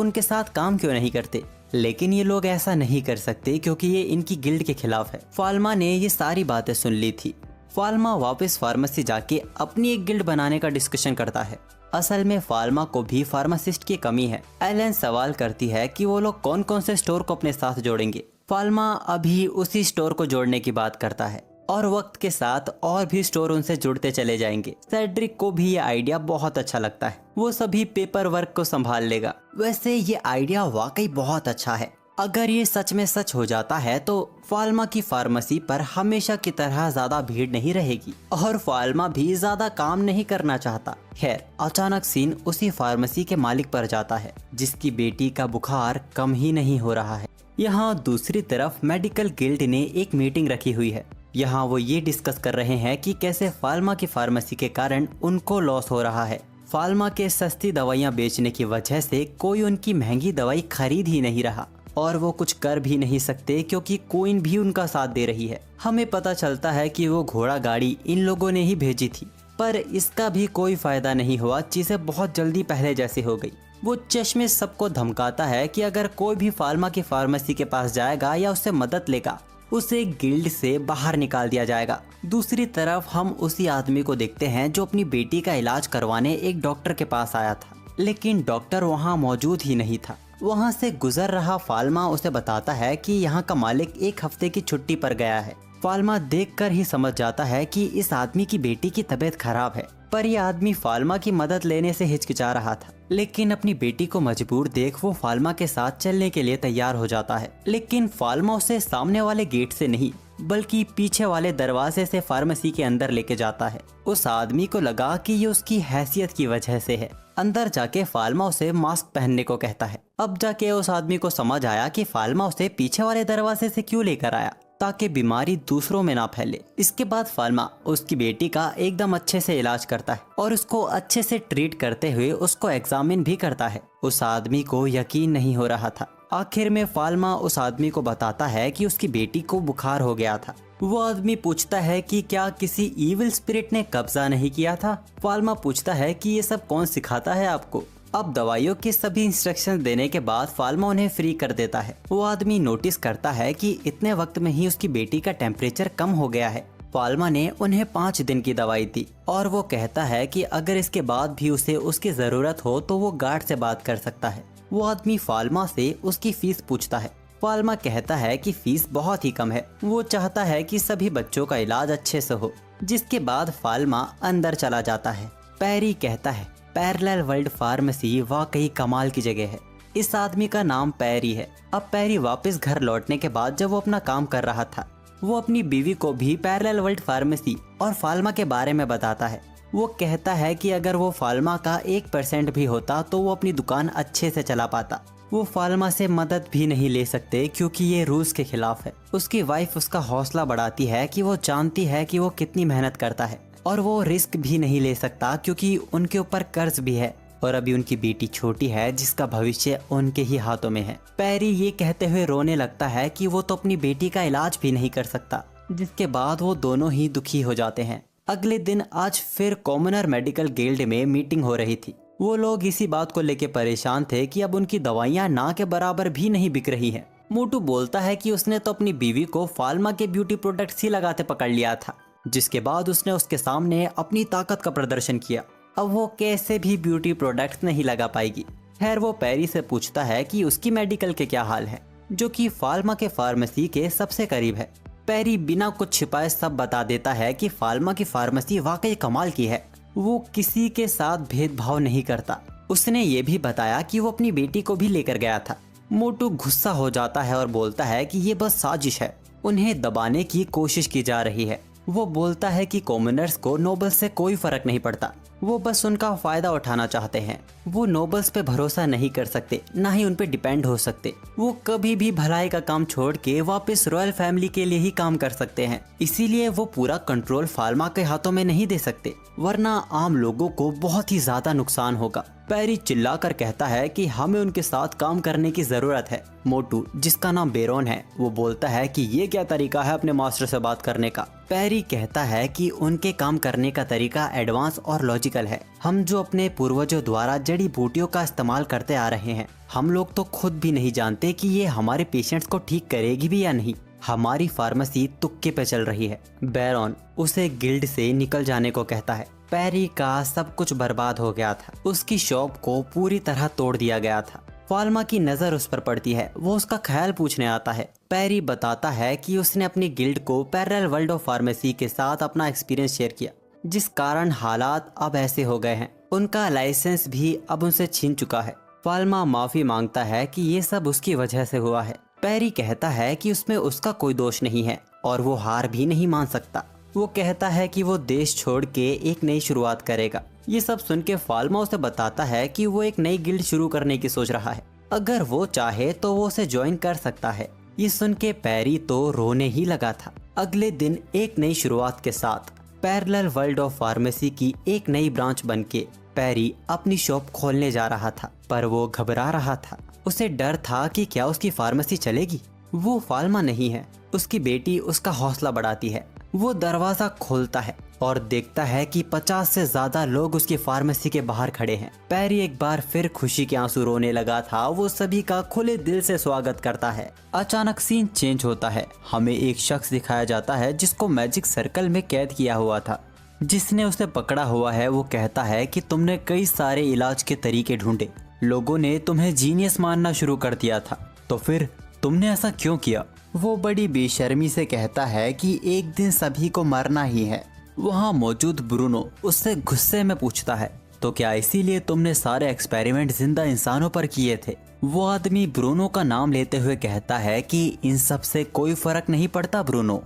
उनके साथ काम क्यों नहीं करते, लेकिन ये लोग ऐसा नहीं कर सकते क्योंकि ये इनकी गिल्ड के खिलाफ है। फाल्मा ने ये सारी बातें सुन ली थी। फाल्मा वापस फार्मेसी जाके अपनी एक गिल्ड बनाने का डिस्कशन करता है। असल में फाल्मा को भी फार्मासिस्ट की कमी है। एलन सवाल करती है कि वो लोग कौन कौन से स्टोर को अपने साथ जोड़ेंगे। फाल्मा अभी उसी स्टोर को जोड़ने की बात करता है और वक्त के साथ और भी स्टोर उनसे जुड़ते चले जाएंगे। सेड्रिक को भी ये आइडिया बहुत अच्छा लगता है, वो सभी पेपर वर्क को संभाल लेगा। वैसे ये आइडिया वाकई बहुत अच्छा है। अगर ये सच में सच हो जाता है तो फाल्मा की फार्मेसी पर हमेशा की तरह ज्यादा भीड़ नहीं रहेगी और फाल्मा भी ज्यादा काम नहीं करना चाहता। खैर, अचानक सीन उसी फार्मेसी के मालिक पर जाता है जिसकी बेटी का बुखार कम ही नहीं हो रहा है। यहाँ दूसरी तरफ मेडिकल गिल्ड ने एक मीटिंग रखी हुई है। यहाँ वो ये डिस्कस कर रहे हैं कि कैसे फाल्मा की फार्मेसी के कारण उनको लॉस हो रहा है। फाल्मा के सस्ती दवाइयाँ बेचने की वजह से कोई उनकी महंगी दवाई खरीद ही नहीं रहा और वो कुछ कर भी नहीं सकते क्योंकि क्वीन भी उनका साथ दे रही है। हमें पता चलता है कि वो घोड़ा गाड़ी इन लोगों ने ही भेजी थी, पर इसका भी कोई फायदा नहीं हुआ। चीजें बहुत जल्दी पहले जैसी हो गई। वो चश्मे सबको धमकाता है कि अगर कोई भी फाल्मा की फार्मेसी के पास जाएगा या उससे मदद लेगा उसे गिल्ड से बाहर निकाल दिया जाएगा। दूसरी तरफ हम उसी आदमी को देखते हैं जो अपनी बेटी का इलाज करवाने एक डॉक्टर के पास आया था, लेकिन डॉक्टर वहाँ मौजूद ही नहीं था। वहाँ से गुजर रहा फाल्मा उसे बताता है कि यहाँ का मालिक एक हफ्ते की छुट्टी पर गया है। फाल्मा देखकर ही समझ जाता है कि इस आदमी की बेटी की तबीयत खराब है, पर यह आदमी फाल्मा की मदद लेने से हिचकिचा रहा था। लेकिन अपनी बेटी को मजबूर देख वो फाल्मा के साथ चलने के लिए तैयार हो जाता है। लेकिन फाल्मा उसे सामने वाले गेट से नहीं बल्कि पीछे वाले दरवाजे से फार्मेसी के अंदर लेके जाता है। उस आदमी को लगा कि ये उसकी हैसियत की वजह से है। अंदर जाके फाल्मा उसे मास्क पहनने को कहता है। अब जाके उस आदमी को समझ आया कि फाल्मा उसे पीछे वाले दरवाजे से क्यों लेकर आया, ताकि बीमारी दूसरों में ना फैले। इसके बाद फाल्मा उसकी बेटी का एकदम अच्छे से इलाज करता है और उसको अच्छे से ट्रीट करते हुए उसको एग्जामिन भी करता है। उस आदमी को यकीन नहीं हो रहा था। आखिर में फाल्मा उस आदमी को बताता है कि उसकी बेटी को बुखार हो गया था। वो आदमी पूछता है कि क्या किसी इविल स्पिरिट ने कब्जा नहीं किया था। फाल्मा पूछता है कि ये सब कौन सिखाता है आपको। अब दवाइयों के सभी इंस्ट्रक्शन देने के बाद फाल्मा उन्हें फ्री कर देता है। वो आदमी नोटिस करता है कि इतने वक्त में ही उसकी बेटी का टेम्परेचर कम हो गया है। फाल्मा ने उन्हें 5 दिन की दवाई दी और वो कहता है कि अगर इसके बाद भी उसे उसकी जरूरत हो तो वो गार्ड से बात कर सकता है। वो आदमी फाल्मा से उसकी फीस पूछता है। फाल्मा कहता है कि फीस बहुत ही कम है। वो चाहता है कि सभी बच्चों का इलाज अच्छे से हो। जिसके बाद फाल्मा अंदर चला जाता है। पैरी कहता है पैरेलल वर्ल्ड फार्मेसी वाकई कमाल की जगह है। इस आदमी का नाम पैरी है। अब पैरी वापस घर लौटने के बाद जब वो अपना काम कर रहा था, वो अपनी बीवी को भी पैरेलल वर्ल्ड फार्मेसी और फाल्मा के बारे में बताता है। वो कहता है कि अगर वो फाल्मा का 1% भी होता तो वो अपनी दुकान अच्छे से चला पाता। वो फाल्मा से मदद भी नहीं ले सकते क्योंकि ये रूल्स के खिलाफ है। उसकी वाइफ उसका हौसला बढ़ाती है कि वो जानती है कि वो कितनी मेहनत करता है और वो रिस्क भी नहीं ले सकता क्योंकि उनके ऊपर कर्ज भी है और अभी उनकी बेटी छोटी है जिसका भविष्य उनके ही हाथों में है। पैरी ये कहते हुए रोने लगता है कि वो तो अपनी बेटी का इलाज भी नहीं कर सकता, जिसके बाद वो दोनों ही दुखी हो जाते हैं। अगले दिन आज फिर कॉमनर मेडिकल गिल्ड में मीटिंग हो रही थी। वो लोग इसी बात को लेकर परेशान थे कि अब उनकी दवाइयाँ ना के बराबर भी नहीं बिक रही हैं। मोटू बोलता है कि उसने तो अपनी बीवी को फाल्मा के ब्यूटी प्रोडक्ट्स ही लगाते पकड़ लिया था, जिसके बाद उसने उसके सामने अपनी ताकत का प्रदर्शन किया। अब वो कैसे भी ब्यूटी प्रोडक्ट्स नहीं लगा पाएगी। खैर वो पैरी से पूछता है कि उसकी मेडिकल के क्या हाल है, जो कि फाल्मा के फार्मेसी के सबसे करीब है। पैरी बिना कुछ छिपाए सब बता देता है कि फाल्मा की फार्मेसी वाकई कमाल की है। वो किसी के साथ भेदभाव नहीं करता। उसने ये भी बताया कि वो अपनी बेटी को भी लेकर गया था। मोटू गुस्सा हो जाता है और बोलता है कि ये बस साजिश है, उन्हें दबाने की कोशिश की जा रही है। वो बोलता है कि कॉमनर्स को नोबल्स से कोई फर्क नहीं पड़ता, वो बस उनका फायदा उठाना चाहते हैं। वो नोबल्स पे भरोसा नहीं कर सकते, ना ही उन पे डिपेंड हो सकते। वो कभी भी भलाई का काम छोड़ के वापस रॉयल फैमिली के लिए ही काम कर सकते हैं। इसीलिए वो पूरा कंट्रोल फाल्मा के हाथों में नहीं दे सकते, वरना आम लोगों को बहुत ही ज्यादा नुकसान होगा। पैरी चिल्लाकर कहता है कि हमें उनके साथ काम करने की जरूरत है। मोटू, जिसका नाम बेरोन है, वो बोलता है कि ये क्या तरीका है अपने मास्टर से बात करने का। पैरी कहता है कि उनके काम करने का तरीका एडवांस और लॉजिकल है। हम जो अपने पूर्वजों द्वारा जड़ी बूटियों का इस्तेमाल करते आ रहे हैं, हम लोग तो खुद भी नहीं जानते कि ये हमारे पेशेंट्स को ठीक करेगी भी या नहीं। हमारी फार्मेसी तुक्के पे चल रही है। बेरोन उसे गिल्ड से निकल जाने को कहता है। पैरी का सब कुछ बर्बाद हो गया था, उसकी शॉप को पूरी तरह तोड़ दिया गया था। फाल्मा की नजर उस पर पड़ती है, वो उसका ख्याल पूछने आता है। पैरी बताता है कि उसने अपनी गिल्ड को पैरेलल वर्ल्ड ऑफ फार्मेसी के साथ अपना एक्सपीरियंस शेयर किया, जिस कारण हालात अब ऐसे हो गए हैं। उनका लाइसेंस भी अब उनसे छीन चुका है। फाल्मा माफी मांगता है कि ये सब उसकी वजह से हुआ है। पैरी कहता है कि उसमें उसका कोई दोष नहीं है और वो हार भी नहीं मान सकता। वो कहता है कि वो देश छोड़ के एक नई शुरुआत करेगा। ये सब सुन के फाल्मा उसे बताता है कि वो एक नई गिल्ड शुरू करने की सोच रहा है। अगर वो चाहे तो वो उसे ज्वाइन कर सकता है। ये सुन के पैरी तो रोने ही लगा था। अगले दिन एक नई शुरुआत के साथ पैरेलल वर्ल्ड ऑफ फार्मेसी की एक नई ब्रांच बनके पैरी अपनी शॉप खोलने जा रहा था, पर वो घबरा रहा था। उसे डर था कि क्या उसकी फार्मेसी चलेगी। वो फाल्मा नहीं है, उसकी बेटी उसका हौसला बढ़ाती है। वो दरवाजा खोलता है और देखता है कि 50 से ज्यादा लोग उसकी फार्मेसी के बाहर खड़े हैं। पैरी एक बार फिर खुशी के आंसू रोने लगा था। वो सभी का खुले दिल से स्वागत करता है। अचानक सीन चेंज होता है। हमें एक शख्स दिखाया जाता है जिसको मैजिक सर्कल में कैद किया हुआ था। जिसने उसे पकड़ा हुआ है वो कहता है कि तुमने कई सारे इलाज के तरीके ढूंढे, लोगों ने तुम्हें जीनियस मानना शुरू कर दिया था, तो फिर तुमने ऐसा क्यों किया। वो बड़ी बेशर्मी से कहता है कि एक दिन सभी को मरना ही है। वहाँ मौजूद ब्रूनो उससे गुस्से में पूछता है, तो क्या इसीलिए तुमने सारे एक्सपेरिमेंट जिंदा इंसानों पर किए थे। वो आदमी ब्रूनो का नाम लेते हुए कहता है कि इन सब से कोई फर्क नहीं पड़ता ब्रूनो,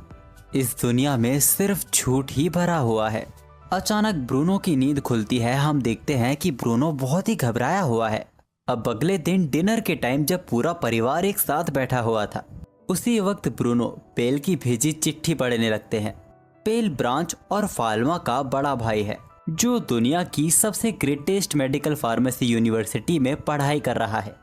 इस दुनिया में सिर्फ झूठ ही भरा हुआ है। अचानक ब्रूनो की नींद खुलती है। हम देखते हैं कि ब्रूनो बहुत ही घबराया हुआ है। अब अगले दिन डिनर के टाइम जब पूरा परिवार एक साथ बैठा हुआ था, उसी वक्त ब्रूनो पेल की भेजी चिट्ठी पढ़ने लगते हैं। पेल ब्रांच और फाल्मा का बड़ा भाई है, जो दुनिया की सबसे ग्रेटेस्ट मेडिकल फार्मेसी यूनिवर्सिटी में पढ़ाई कर रहा है।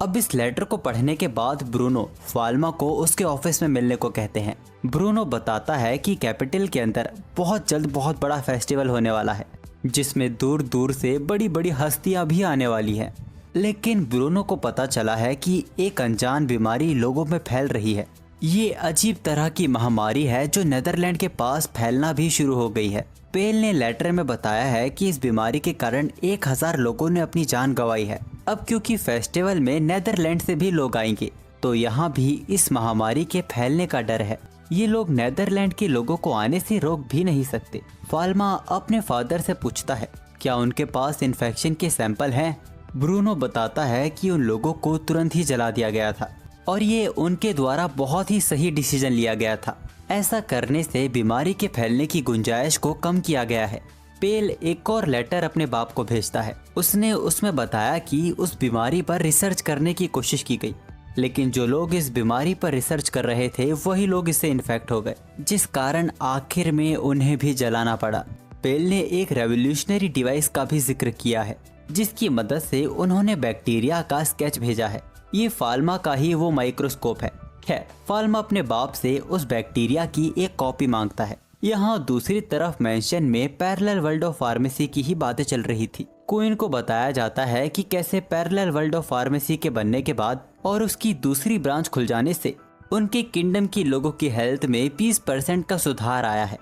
अब इस लेटर को पढ़ने के बाद ब्रूनो फाल्मा को उसके ऑफिस में मिलने को कहते हैं। ब्रूनो बताता है कि कैपिटल के अंदर बहुत जल्द बहुत बड़ा फेस्टिवल होने वाला है, जिसमें दूर दूर से बड़ी बड़ी हस्तियां भी आने वाली हैं। लेकिन ब्रूनो को पता चला है कि एक अनजान बीमारी लोगों में फैल रही है। ये अजीब तरह की महामारी है जो नीदरलैंड के पास फैलना भी शुरू हो गई है। पेल ने लेटर में बताया है कि इस बीमारी के कारण 1000 लोगों ने अपनी जान गंवाई है। अब क्योंकि फेस्टिवल में नीदरलैंड से भी लोग आएंगे, तो यहाँ भी इस महामारी के फैलने का डर है। ये लोग नीदरलैंड के लोगों को आने से रोक भी नहीं सकते। फाल्मा अपने फादर से पूछता है, क्या उनके पास इन्फेक्शन के सैंपल हैं? ब्रूनो बताता है कि उन लोगों को तुरंत ही जला दिया गया था और ये उनके द्वारा बहुत ही सही डिसीजन लिया गया था। ऐसा करने से बीमारी के फैलने की गुंजाइश को कम किया गया है। पेल एक और लेटर अपने बाप को भेजता है। उसने उसमें बताया कि उस बीमारी पर रिसर्च करने की कोशिश की गई, लेकिन जो लोग इस बीमारी पर रिसर्च कर रहे थे वही लोग इससे इन्फेक्ट हो गए, जिस कारण आखिर में उन्हें भी जलाना पड़ा। पेल ने एक रेवोल्यूशनरी डिवाइस का भी जिक्र किया है, जिसकी मदद से उन्होंने बैक्टीरिया का स्केच भेजा है। ये फाल्मा का ही वो माइक्रोस्कोप है। खैर, फाल्मा अपने बाप से उस बैक्टीरिया की एक कॉपी मांगता है। यहाँ दूसरी तरफ मेंशन में पैरेलल वर्ल्ड ऑफ फार्मेसी की ही बातें चल रही थी। क्वीन को बताया जाता है कि कैसे पैरेलल वर्ल्ड ऑफ फार्मेसी के बनने के बाद और उसकी दूसरी ब्रांच खुल जाने से उनके किंगडम की लोगों की हेल्थ में 20% का सुधार आया है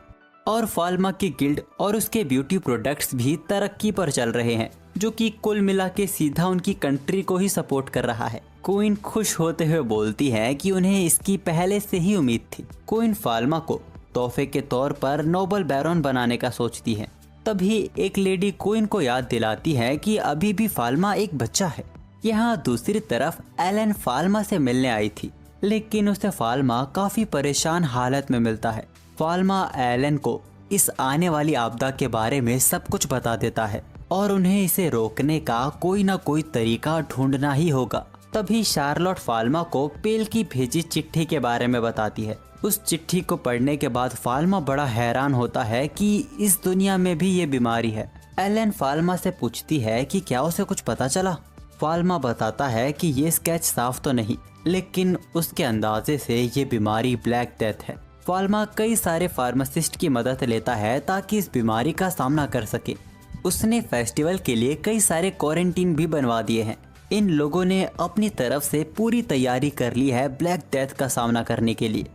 और फाल्मा की गिल्ड और उसके ब्यूटी प्रोडक्ट्स भी तरक्की पर चल रहे हैं। जो कि कुल मिला के सीधा उनकी कंट्री को ही सपोर्ट कर रहा है। क्वीन खुश होते हुए बोलती है कि उन्हें इसकी पहले से ही उम्मीद थी। क्वीन फाल्मा को तोहफे के तौर पर नोबल बैरन बनाने का सोचती है। तभी एक लेडी क्वीन को याद दिलाती है कि अभी भी फाल्मा एक बच्चा है। यहाँ दूसरी तरफ एलन फाल्मा से मिलने आई थी, लेकिन उसे फाल्मा काफी परेशान हालत में मिलता है। फाल्मा एलन को इस आने वाली आपदा के बारे में सब कुछ बता देता है और उन्हें इसे रोकने का कोई ना कोई तरीका ढूंढना ही होगा। तभी शार्लोट फाल्मा को पेल की भेजी चिट्ठी के बारे में बताती है। उस चिट्ठी को पढ़ने के बाद फाल्मा बड़ा हैरान होता है कि इस दुनिया में भी ये बीमारी है। एलन फाल्मा से पूछती है कि क्या उसे कुछ पता चला। फाल्मा बताता है कि ये स्केच साफ तो नहीं, लेकिन उसके अंदाजे से ये बीमारी ब्लैक डेथ है। फाल्मा कई सारे फार्मासिस्ट की मदद लेता है ताकि इस बीमारी का सामना कर सके। उसने फेस्टिवल के लिए कई सारे क्वारंटीन भी बनवा दिए हैं। इन लोगों ने अपनी तरफ से पूरी तैयारी कर ली है ब्लैक डेथ का सामना करने के लिए।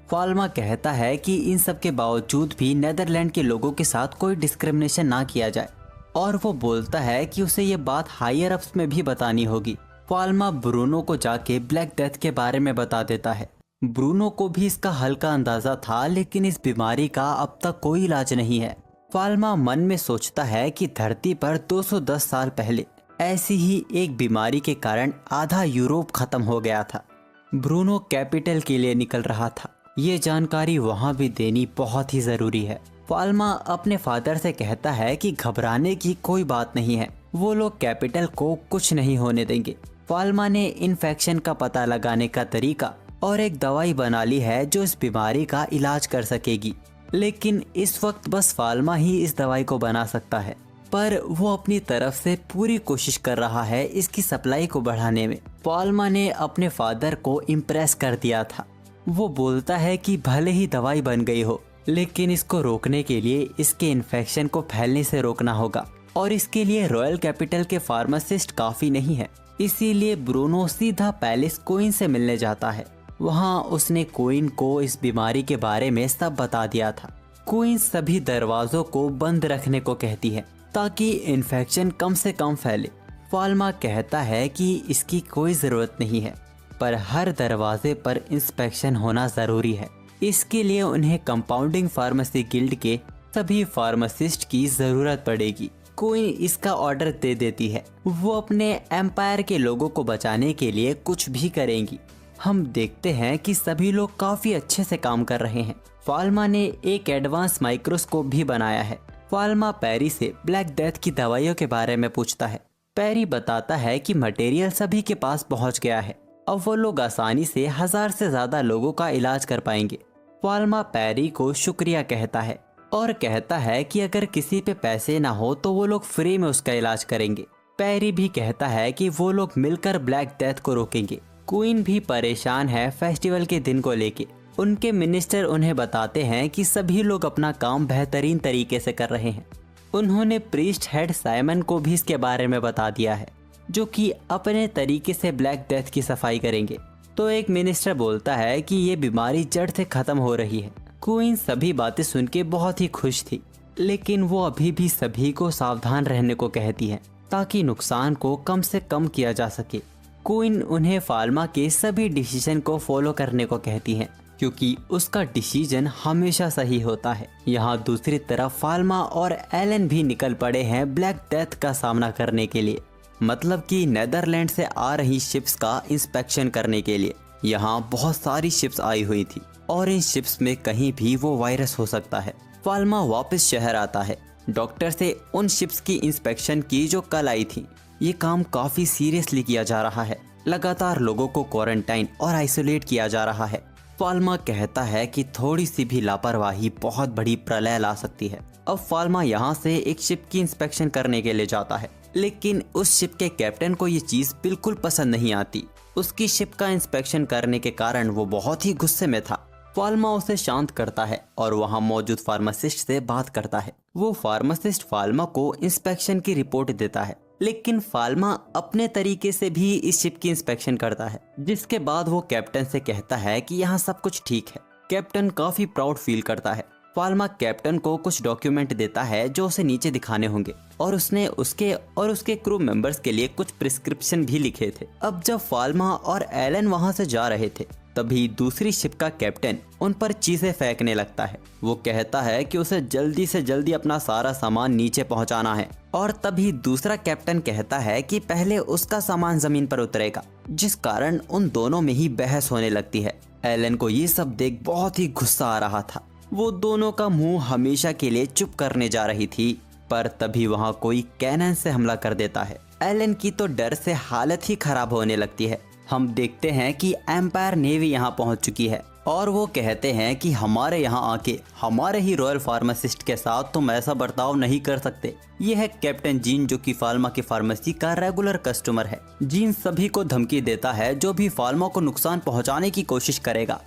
फाल्मा कहता है कि इन सब के बावजूद भी नेदरलैंड के लोगों के साथ कोई डिस्क्रिमिनेशन ना किया जाए, और वो बोलता है कि उसे ये बात हायर अप्स में भी बतानी होगी। फाल्मा ब्रूनो को जाके ब्लैक डेथ के बारे में बता देता है। ब्रूनो को भी इसका हल्का अंदाजा था, लेकिन इस बीमारी का अब तक कोई इलाज नहीं है। फाल्मा मन में सोचता है कि धरती पर 210 साल पहले ऐसी ही एक बीमारी के कारण आधा यूरोप खत्म हो गया था। ब्रूनो कैपिटल के लिए निकल रहा था। ये जानकारी वहाँ भी देनी बहुत ही जरूरी है। फाल्मा अपने फादर से कहता है कि घबराने की कोई बात नहीं है, वो लोग कैपिटल को कुछ नहीं होने देंगे। फाल्मा ने इन्फेक्शन का पता लगाने का तरीका और एक दवाई बना ली है जो इस बीमारी का इलाज कर सकेगी, लेकिन इस वक्त बस फाल्मा ही इस दवाई को बना सकता है। पर वो अपनी तरफ से पूरी कोशिश कर रहा है इसकी सप्लाई को बढ़ाने में। फाल्मा ने अपने फादर को इम्प्रेस कर दिया था। वो बोलता है कि भले ही दवाई बन गई हो, लेकिन इसको रोकने के लिए इसके इन्फेक्शन को फैलने से रोकना होगा, और इसके लिए रॉयल कैपिटल के फार्मासिस्ट काफी नहीं है। इसीलिए ब्रूनो सीधा पैलेस क्वीन से मिलने जाता है। वहाँ उसने क्वीन को इस बीमारी के बारे में सब बता दिया था। क्वीन सभी दरवाजों को बंद रखने को कहती है ताकि इन्फेक्शन कम से कम फैले। फाल्मा कहता है कि इसकी कोई ज़रूरत नहीं है, पर हर दरवाजे पर इंस्पेक्शन होना ज़रूरी है। इसके लिए उन्हें कंपाउंडिंग फार्मेसी गिल्ड के सभी फार्मासिस्ट की ज़रूरत पड़ेगी। क्वीन इसका ऑर्डर दे देती है। वो अपने एम्पायर के लोगों को बचाने के लिए कुछ भी करेंगी। हम देखते हैं कि सभी लोग काफ़ी अच्छे से काम कर रहे हैं। फाल्मा ने एक एडवांस माइक्रोस्कोप भी बनाया है। फाल्मा पैरी से ब्लैक डेथ की दवाइयों के बारे में पूछता है। पैरी बताता है कि मटेरियल सभी के पास पहुंच गया है, अब वो लोग आसानी से 1000 से ज़्यादा लोगों का इलाज कर पाएंगे। फाल्मा पैरी को शुक्रिया कहता है और कहता है कि अगर किसी पे पैसे ना हो तो वो लोग फ्री में उसका इलाज करेंगे। पैरी भी कहता है कि वो लोग मिलकर ब्लैक डेथ को रोकेंगे। क्वीन भी परेशान है फेस्टिवल के दिन को लेके। उनके मिनिस्टर उन्हें बताते हैं कि सभी लोग अपना काम बेहतरीन तरीके से कर रहे हैं। उन्होंने प्रीस्ट हेड साइमन को भी इसके बारे में बता दिया है, जो कि अपने तरीके से ब्लैक डेथ की सफाई करेंगे। तो एक मिनिस्टर बोलता है कि ये बीमारी जड़ से खत्म हो रही है। क्वीन सभी बातें सुन के बहुत ही खुश थी, लेकिन वो अभी भी सभी को सावधान रहने को कहती है ताकि नुकसान को कम से कम किया जा सके। क्वीन उन्हें फाल्मा के सभी डिसीजन को फॉलो करने को कहती है, क्योंकि उसका डिसीजन हमेशा सही होता है। यहाँ दूसरी तरफ फाल्मा और एलन भी निकल पड़े हैं ब्लैक डेथ का सामना करने के लिए, मतलब कि नेदरलैंड से आ रही शिप्स का इंस्पेक्शन करने के लिए। यहाँ बहुत सारी शिप्स आई हुई थी और इन शिप्स में कहीं भी वो वायरस हो सकता है। फाल्मा वापस शहर आता है। डॉक्टर से उन शिप्स की इंस्पेक्शन की जो कल आई थी। ये काम काफी सीरियसली किया जा रहा है। लगातार लोगों को क्वारंटाइन और आइसोलेट किया जा रहा है। फाल्मा कहता है कि थोड़ी सी भी लापरवाही बहुत बड़ी प्रलय ला सकती है। अब फाल्मा यहाँ से एक शिप की इंस्पेक्शन करने के लिए जाता है, लेकिन उस शिप के कैप्टन को ये चीज बिल्कुल पसंद नहीं आती। उसकी शिप का इंस्पेक्शन करने के कारण वो बहुत ही गुस्से में था। फाल्मा उसे शांत करता है और वहाँ मौजूद फार्मासिस्ट से बात करता है। वो फार्मासिस्ट फाल्मा को इंस्पेक्शन की रिपोर्ट देता है, लेकिन फाल्मा अपने तरीके से भी इस शिप की इंस्पेक्शन करता है, जिसके बाद वो कैप्टन से कहता है कि यहाँ सब कुछ ठीक है। कैप्टन काफी प्राउड फील करता है फाल्मा कैप्टन को कुछ डॉक्यूमेंट देता है जो उसे नीचे दिखाने होंगे और उसने उसके क्रू मेंबर्स के लिए कुछ प्रिस्क्रिप्शन भी लिखे थे। अब जब फाल्मा और एलन वहां से जा रहे थे तभी दूसरी शिप का कैप्टन उन पर चीजें फेंकने लगता है। वो कहता है कि उसे जल्दी से जल्दी अपना सारा सामान नीचे पहुंचाना है और तभी दूसरा कैप्टन कहता है कि पहले उसका सामान जमीन पर उतरेगा, जिस कारण उन दोनों में ही बहस होने लगती है। एलन को ये सब देख बहुत ही गुस्सा आ रहा था। वो दोनों का मुंह हमेशा के लिए चुप करने जा रही थी, पर तभी वहाँ कोई कैनन से हमला कर देता है। एलन की तो डर से हालत ही खराब होने लगती है। हम देखते हैं कि एम्पायर नेवी यहाँ पहुँच चुकी है और वो कहते हैं कि हमारे यहाँ आके हमारे ही रॉयल फार्मासिस्ट के साथ तुम ऐसा बर्ताव नहीं कर सकते। ये है कैप्टन जीन जो कि फाल्मा की फार्मेसी का रेगुलर कस्टमर है। जीन सभी को धमकी देता है जो भी फाल्मा को नुकसान पहुंचाने की कोशिश करेगा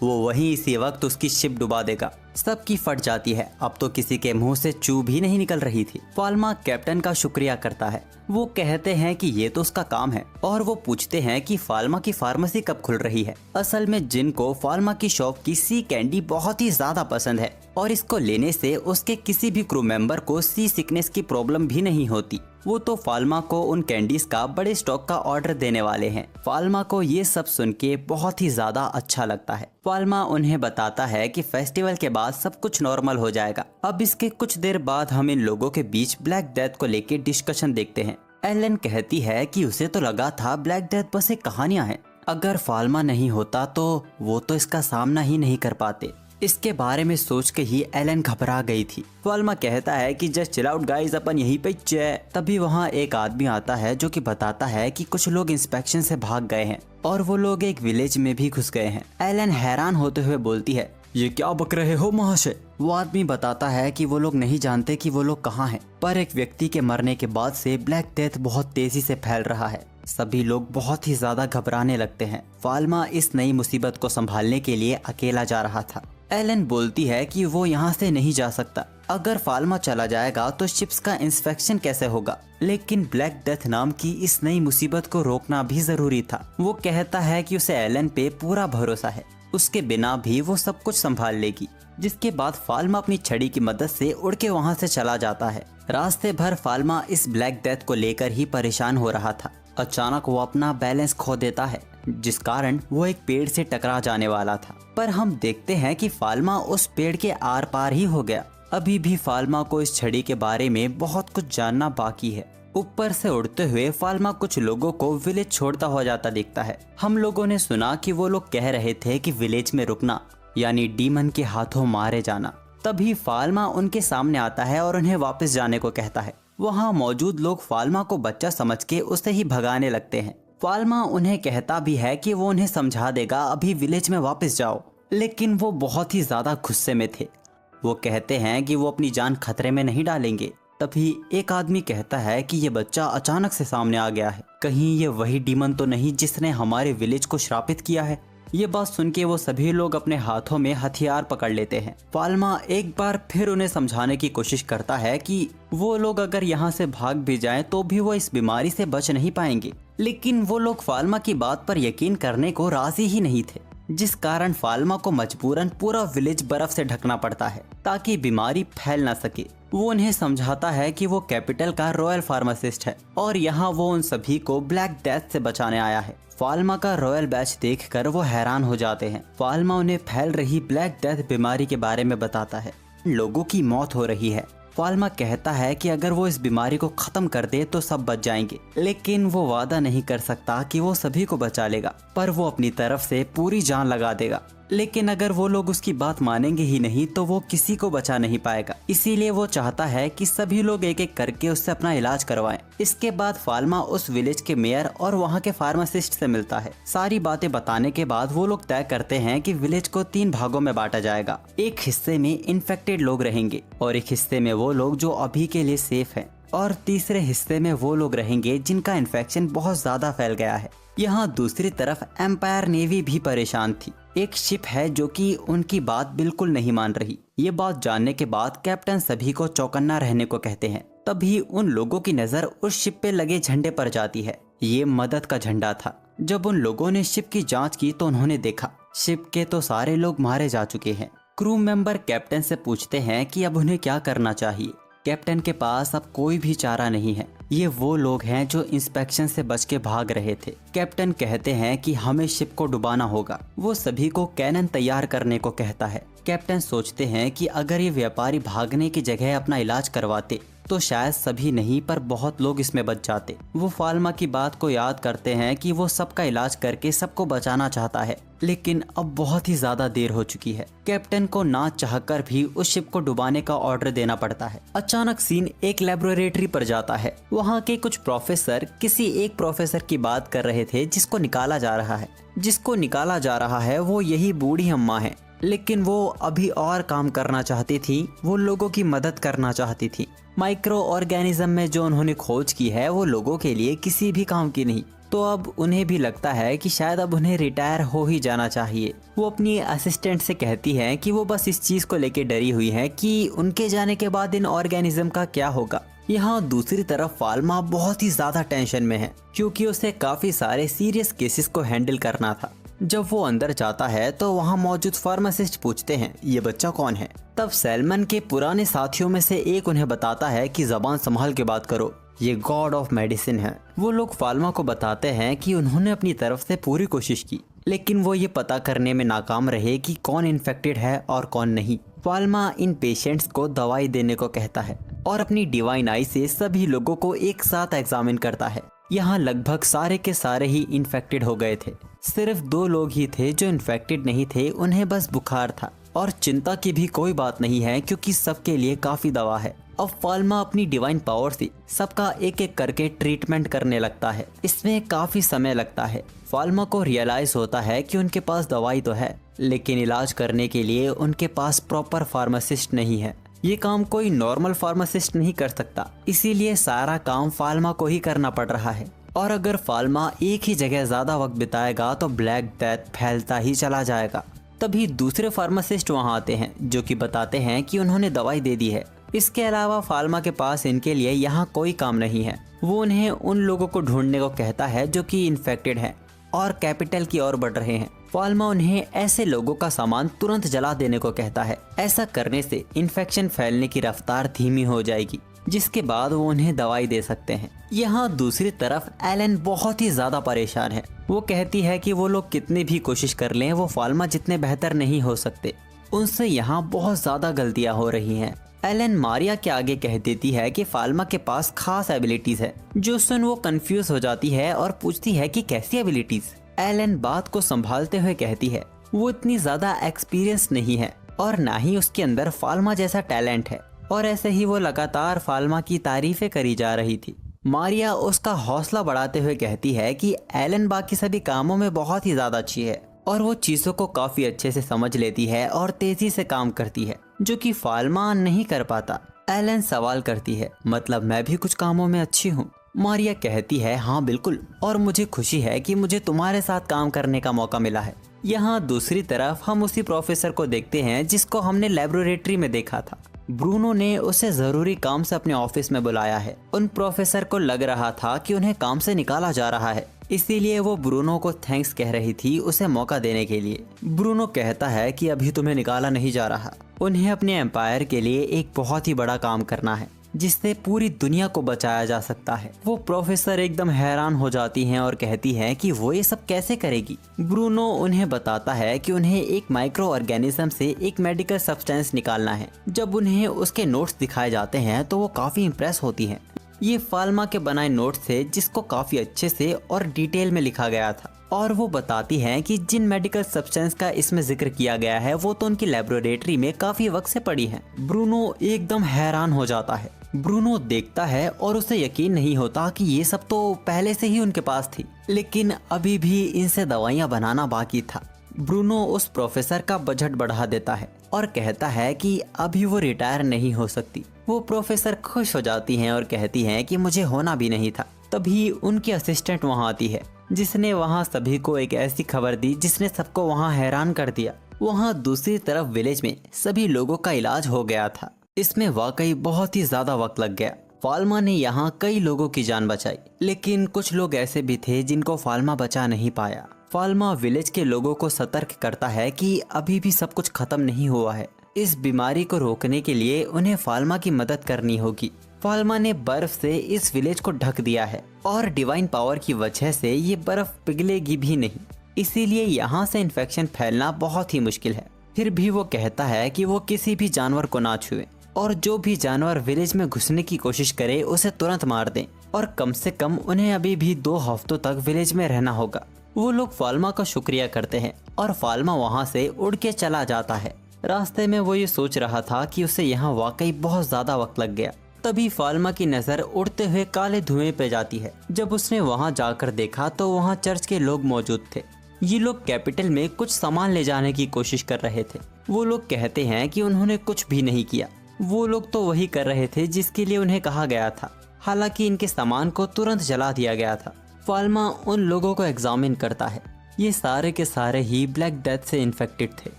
वो वहीं इसी वक्त उसकी शिप डुबा देगा। सबकी फट जाती है। अब तो किसी के मुंह से चू भी नहीं निकल रही थी। फाल्मा कैप्टन का शुक्रिया करता है। वो कहते हैं कि ये तो उसका काम है और वो पूछते हैं कि फाल्मा की फार्मेसी कब खुल रही है। असल में जिन को फाल्मा की शॉप की सी कैंडी बहुत ही ज्यादा पसंद है और इसको लेने से उसके किसी भी क्रू मेंबर को सी सिकनेस की प्रॉब्लम भी नहीं होती। वो तो फाल्मा को उन कैंडीज का बड़े स्टॉक का ऑर्डर देने वाले हैं। फाल्मा को ये सब सुन के बहुत ही ज्यादा अच्छा लगता है। फाल्मा उन्हें बताता है कि फेस्टिवल के बाद सब कुछ नॉर्मल हो जाएगा। अब इसके कुछ देर बाद हम इन लोगों के बीच ब्लैक डेथ को लेके डिस्कशन देखते हैं। एलन कहती है कि उसे तो लगा था ब्लैक डेथ बस एक कहानियां हैं। अगर फाल्मा नहीं होता तो वो तो इसका सामना ही नहीं कर पाते। इसके बारे में सोच के ही एलन घबरा गई थी। फाल्मा कहता है कि जस्ट चिल आउट गाइस, अपन यहीं पे चे। तभी वहाँ एक आदमी आता है जो कि बताता है कि कुछ लोग इंस्पेक्शन से भाग गए हैं और वो लोग एक विलेज में भी घुस गए हैं। एलन हैरान होते हुए बोलती है, ये क्या बक रहे हो महाशय। वो आदमी बताता है कि वो लोग नहीं जानते कि वो लोग कहाँ हैं, पर एक व्यक्ति के मरने के बाद से ब्लैक डेथ बहुत तेजी से फैल रहा है। सभी लोग बहुत ही ज्यादा घबराने लगते हैं। फाल्मा इस नई मुसीबत को संभालने के लिए अकेला जा रहा था। एलन बोलती है कि वो यहाँ से नहीं जा सकता। अगर फाल्मा चला जाएगा तो शिप्स का इंस्पेक्शन कैसे होगा। लेकिन ब्लैक डेथ नाम की इस नई मुसीबत को रोकना भी जरूरी था। वो कहता है कि उसे एलन पे पूरा भरोसा है, उसके बिना भी वो सब कुछ संभाल लेगी। जिसके बाद फाल्मा अपनी छड़ी की मदद से उड़ के वहाँ से चला जाता है। रास्ते भर फाल्मा इस ब्लैक डेथ को लेकर ही परेशान हो रहा था। अचानक वो अपना बैलेंस खो देता है, जिस कारण वो एक पेड़ से टकरा जाने वाला था। पर हम देखते हैं कि फाल्मा उस पेड़ के आर पार ही हो गया। अभी भी फाल्मा को इस छड़ी के बारे में बहुत कुछ जानना बाकी है। ऊपर से उड़ते हुए फाल्मा कुछ लोगों को विलेज छोड़ता हुआ जाता दिखता है। हम लोगों ने सुना कि वो लोग कह रहे थे कि विलेज में रुकना यानी डीमन के हाथों मारे जाना। तभी फाल्मा उनके सामने आता है और उन्हें वापस जाने को कहता है। वहाँ मौजूद लोग फाल्मा को बच्चा समझ के उसे ही भगाने लगते हैं। फाल्मा उन्हें कहता भी है कि वो उन्हें समझा देगा, अभी विलेज में वापस जाओ, लेकिन वो बहुत ही ज्यादा गुस्से में थे। वो कहते हैं कि वो अपनी जान खतरे में नहीं डालेंगे। तभी एक आदमी कहता है कि ये बच्चा अचानक से सामने आ गया है, कहीं ये वही डीमन तो नहीं जिसने हमारे विलेज को श्रापित किया है। ये बात सुन के वो सभी लोग अपने हाथों में हथियार पकड़ लेते हैं। फाल्मा एक बार फिर उन्हें समझाने की कोशिश करता है कि वो लोग अगर यहाँ से भाग भी जाएं तो भी वो इस बीमारी से बच नहीं पाएंगे। लेकिन वो लोग फाल्मा की बात पर यकीन करने को राजी ही नहीं थे, जिस कारण फाल्मा को मजबूरन पूरा विलेज बर्फ से ढकना पड़ता है ताकि बीमारी फैल ना सके। वो उन्हें समझाता है कि वो कैपिटल का रॉयल फार्मासिस्ट है और यहाँ वो उन सभी को ब्लैक डेथ से बचाने आया है। फाल्मा का रॉयल बैच देखकर वो हैरान हो जाते हैं। फाल्मा उन्हें फैल रही ब्लैक डेथ बीमारी के बारे में बताता है। लोगों की मौत हो रही है। फाल्मा कहता है कि अगर वो इस बीमारी को खत्म कर दे तो सब बच जाएंगे, लेकिन वो वादा नहीं कर सकता कि वो सभी को बचा लेगा, पर वो अपनी तरफ से पूरी जान लगा देगा। लेकिन अगर वो लोग उसकी बात मानेंगे ही नहीं तो वो किसी को बचा नहीं पाएगा। इसीलिए वो चाहता है कि सभी लोग एक एक करके उससे अपना इलाज करवाएं। इसके बाद फाल्मा उस विलेज के मेयर और वहाँ के फार्मासिस्ट से मिलता है। सारी बातें बताने के बाद वो लोग तय करते हैं कि विलेज को 3 भागों में बांटा जाएगा। एक हिस्से में इन्फेक्टेड लोग रहेंगे और एक हिस्से में वो लोग जो अभी के लिए सेफ है और तीसरे हिस्से में वो लोग रहेंगे जिनका इन्फेक्शन बहुत ज्यादा फैल गया है। यहाँ दूसरी तरफ एम्पायर नेवी भी परेशान थी। एक शिप है जो कि उनकी बात बिल्कुल नहीं मान रही। ये बात जानने के बाद कैप्टन सभी को चौकन्ना रहने को कहते हैं। तभी उन लोगों की नजर उस शिप पे लगे झंडे पर जाती है। ये मदद का झंडा था। जब उन लोगों ने शिप की जांच की तो उन्होंने देखा शिप के तो सारे लोग मारे जा चुके हैं। क्रू मेंबर कैप्टन से पूछते हैं कि अब उन्हें क्या करना चाहिए। कैप्टन के पास अब कोई भी चारा नहीं है। ये वो लोग हैं जो इंस्पेक्शन से बच के भाग रहे थे। कैप्टन कहते हैं कि हमें शिप को डुबाना होगा। वो सभी को कैनन तैयार करने को कहता है। कैप्टन सोचते हैं कि अगर ये व्यापारी भागने की जगह अपना इलाज करवाते तो शायद सभी नहीं पर बहुत लोग इसमें बच जाते। वो फाल्मा की बात को याद करते हैं कि वो सबका इलाज करके सबको बचाना चाहता है, लेकिन अब बहुत ही ज्यादा देर हो चुकी है। कैप्टन को ना चाहकर भी उस शिप को डुबाने का ऑर्डर देना पड़ता है। अचानक सीन एक लेबोरेटरी पर जाता है। वहाँ के कुछ प्रोफेसर किसी एक प्रोफेसर की बात कर रहे थे जिसको निकाला जा रहा है। जिसको निकाला जा रहा है वो यही बूढ़ी अम्मा है, लेकिन वो अभी और काम करना चाहती थी। वो लोगों की मदद करना चाहती थी। माइक्रो ऑर्गेनिज्म में जो उन्होंने खोज की है वो लोगों के लिए किसी भी काम की नहीं। तो अब उन्हें भी लगता है कि शायद अब उन्हें रिटायर हो ही जाना चाहिए। वो अपनी असिस्टेंट से कहती है कि वो बस इस चीज को लेके डरी हुई है कि उनके जाने के बाद इन ऑर्गेनिज्म का क्या होगा। यहाँ दूसरी तरफ फाल्मा बहुत ही ज्यादा टेंशन में है, क्योंकि उसे काफी सारे सीरियस केसेस को हैंडल करना था। जब वो अंदर जाता है तो वहाँ मौजूद फार्मासिस्ट पूछते हैं ये बच्चा कौन है। तब सैलमन के पुराने साथियों में से एक उन्हें बताता है कि जबान संभाल के बात करो, ये गॉड ऑफ मेडिसिन है। वो लोग फाल्मा को बताते हैं कि उन्होंने अपनी तरफ से पूरी कोशिश की, लेकिन वो ये पता करने में नाकाम रहे कि कौन इन्फेक्टेड है और कौन नहीं। फाल्मा इन पेशेंट्स को दवाई देने को कहता है और अपनी डिवाइन आई से सभी लोगों को एक साथ एग्जामिन करता है। यहाँ लगभग सारे के सारे ही इन्फेक्टेड हो गए थे। सिर्फ 2 लोग ही थे जो इन्फेक्टेड नहीं थे, उन्हें बस बुखार था। और चिंता की भी कोई बात नहीं है क्योंकि सबके लिए काफी दवा है। अब फाल्मा अपनी डिवाइन पावर से सबका एक एक करके ट्रीटमेंट करने लगता है। इसमें काफी समय लगता है। फाल्मा को रियलाइज होता है कि उनके पास दवाई तो है, लेकिन इलाज करने के लिए उनके पास प्रॉपर फार्मासिस्ट नहीं है। ये काम कोई नॉर्मल फार्मासिस्ट नहीं कर सकता, इसीलिए सारा काम फाल्मा को ही करना पड़ रहा है। और अगर फाल्मा एक ही जगह ज्यादा वक्त बिताएगा तो ब्लैक डेथ फैलता ही चला जाएगा। तभी दूसरे फार्मासिस्ट वहाँ आते हैं जो कि बताते हैं कि उन्होंने दवाई दे दी है। इसके अलावा फाल्मा के पास इनके लिए यहाँ कोई काम नहीं है। वो उन्हें उन लोगों को ढूंढने को कहता है जो कि इन्फेक्टेड हैं और कैपिटल की ओर बढ़ रहे हैं। फाल्मा उन्हें ऐसे लोगों का सामान तुरंत जला देने को कहता है। ऐसा करने से इन्फेक्शन फैलने की रफ्तार धीमी हो जाएगी, जिसके बाद वो उन्हें दवाई दे सकते हैं। यहाँ दूसरी तरफ एलन बहुत ही ज्यादा परेशान है। वो कहती है कि वो लोग कितनी भी कोशिश कर लें वो फाल्मा जितने बेहतर नहीं हो सकते। उनसे यहाँ बहुत ज्यादा गलतियाँ हो रही हैं। एलन मारिया के आगे कह देती है कि फाल्मा के पास खास एबिलिटीज है, जो सुन वो कंफ्यूज हो जाती है और पूछती है कि कैसी एबिलिटीज। एलन बात को संभालते हुए कहती है वो इतनी ज्यादा एक्सपीरियंस नहीं है और ना ही उसके अंदर फाल्मा जैसा टैलेंट है। और ऐसे ही वो लगातार फाल्मा की तारीफें करी जा रही थी। मारिया उसका हौसला बढ़ाते हुए कहती है कि एलन बाकी सभी कामों में बहुत ही ज्यादा अच्छी है और वो चीजों को काफी अच्छे से समझ लेती है और तेजी से काम करती है, जो कि फाल्मा नहीं कर पाता। एलन सवाल करती है मतलब मैं भी कुछ कामों में अच्छी हूँ। मारिया कहती है हाँ बिल्कुल, और मुझे खुशी है कि मुझे तुम्हारे साथ काम करने का मौका मिला है। यहाँ दूसरी तरफ हम उसी प्रोफेसर को देखते हैं जिसको हमने लेबोरेटरी में देखा था। ब्रूनो ने उसे जरूरी काम से अपने ऑफिस में बुलाया है। उन प्रोफेसर को लग रहा था कि उन्हें काम से निकाला जा रहा है, इसीलिए वो ब्रूनो को थैंक्स कह रही थी उसे मौका देने के लिए। ब्रूनो कहता है कि अभी तुम्हें निकाला नहीं जा रहा, उन्हें अपने एम्पायर के लिए एक बहुत ही बड़ा काम करना है जिससे पूरी दुनिया को बचाया जा सकता है। वो प्रोफेसर एकदम हैरान हो जाती हैं और कहती हैं कि वो ये सब कैसे करेगी। ब्रूनो उन्हें बताता है कि उन्हें एक माइक्रो ऑर्गेनिज्म से एक मेडिकल सब्सटेंस निकालना है। जब उन्हें उसके नोट्स दिखाए जाते हैं तो वो काफी इम्प्रेस होती हैं। ये फाल्मा के बनाए नोट्स थे जिसको काफी अच्छे से और डिटेल में लिखा गया था, और वो बताती हैं कि जिन मेडिकल सब्सटेंस का इसमें जिक्र किया गया है वो तो उनकी लेबोरेटरी में काफी वक्त से पड़ी है। ब्रूनो एकदम हैरान हो जाता है। ब्रूनो देखता है और उसे यकीन नहीं होता कि ये सब तो पहले से ही उनके पास थी, लेकिन अभी भी इनसे दवाइयाँ बनाना बाकी था। ब्रूनो उस प्रोफेसर का बजट बढ़ा देता है और कहता है कि अभी वो रिटायर नहीं हो सकती। वो प्रोफेसर खुश हो जाती हैं और कहती हैं कि मुझे होना भी नहीं था। तभी उनकी असिस्टेंट वहाँ आती है जिसने वहाँ सभी को एक ऐसी खबर दी जिसने सबको वहाँ हैरान कर दिया। वहाँ दूसरी तरफ विलेज में सभी लोगों का इलाज हो गया था। इसमें वाकई बहुत ही ज्यादा वक्त लग गया। फाल्मा ने यहाँ कई लोगों की जान बचाई, लेकिन कुछ लोग ऐसे भी थे जिनको फाल्मा बचा नहीं पाया। फाल्मा विलेज के लोगों को सतर्क करता है कि अभी भी सब कुछ खत्म नहीं हुआ है। इस बीमारी को रोकने के लिए उन्हें फाल्मा की मदद करनी होगी। फाल्मा ने बर्फ से इस विलेज को ढक दिया है और डिवाइन पावर की वजह से ये बर्फ पिघलेगी भी नहीं, इसीलिए यहाँ से इन्फेक्शन फैलना बहुत ही मुश्किल है। फिर भी वो कहता है कि वो किसी भी जानवर को ना छुए और जो भी जानवर विलेज में घुसने की कोशिश करे उसे तुरंत मार दें और कम से कम उन्हें अभी भी 2 हफ्तों तक विलेज में रहना होगा। वो लोग फाल्मा का शुक्रिया करते हैं और फाल्मा वहाँ से उड़ के चला जाता है। रास्ते में वो ये सोच रहा था कि उसे यहाँ वाकई बहुत ज्यादा वक्त लग गया। तभी फाल्मा की नजर उड़ते हुए काले धुएं पे जाती है। जब उसने वहाँ जाकर देखा तो वहाँ चर्च के लोग मौजूद थे। ये लोग कैपिटल में कुछ सामान ले जाने की कोशिश कर रहे थे। वो लोग कहते हैं कि उन्होंने कुछ भी नहीं किया, वो लोग तो वही कर रहे थे जिसके लिए उन्हें कहा गया था। हालांकि इनके सामान को तुरंत जला दिया गया था। फाल्मा उन लोगों को एग्जामिन करता है। ये सारे के सारे ही ब्लैक डेथ से इन्फेक्टेड थे।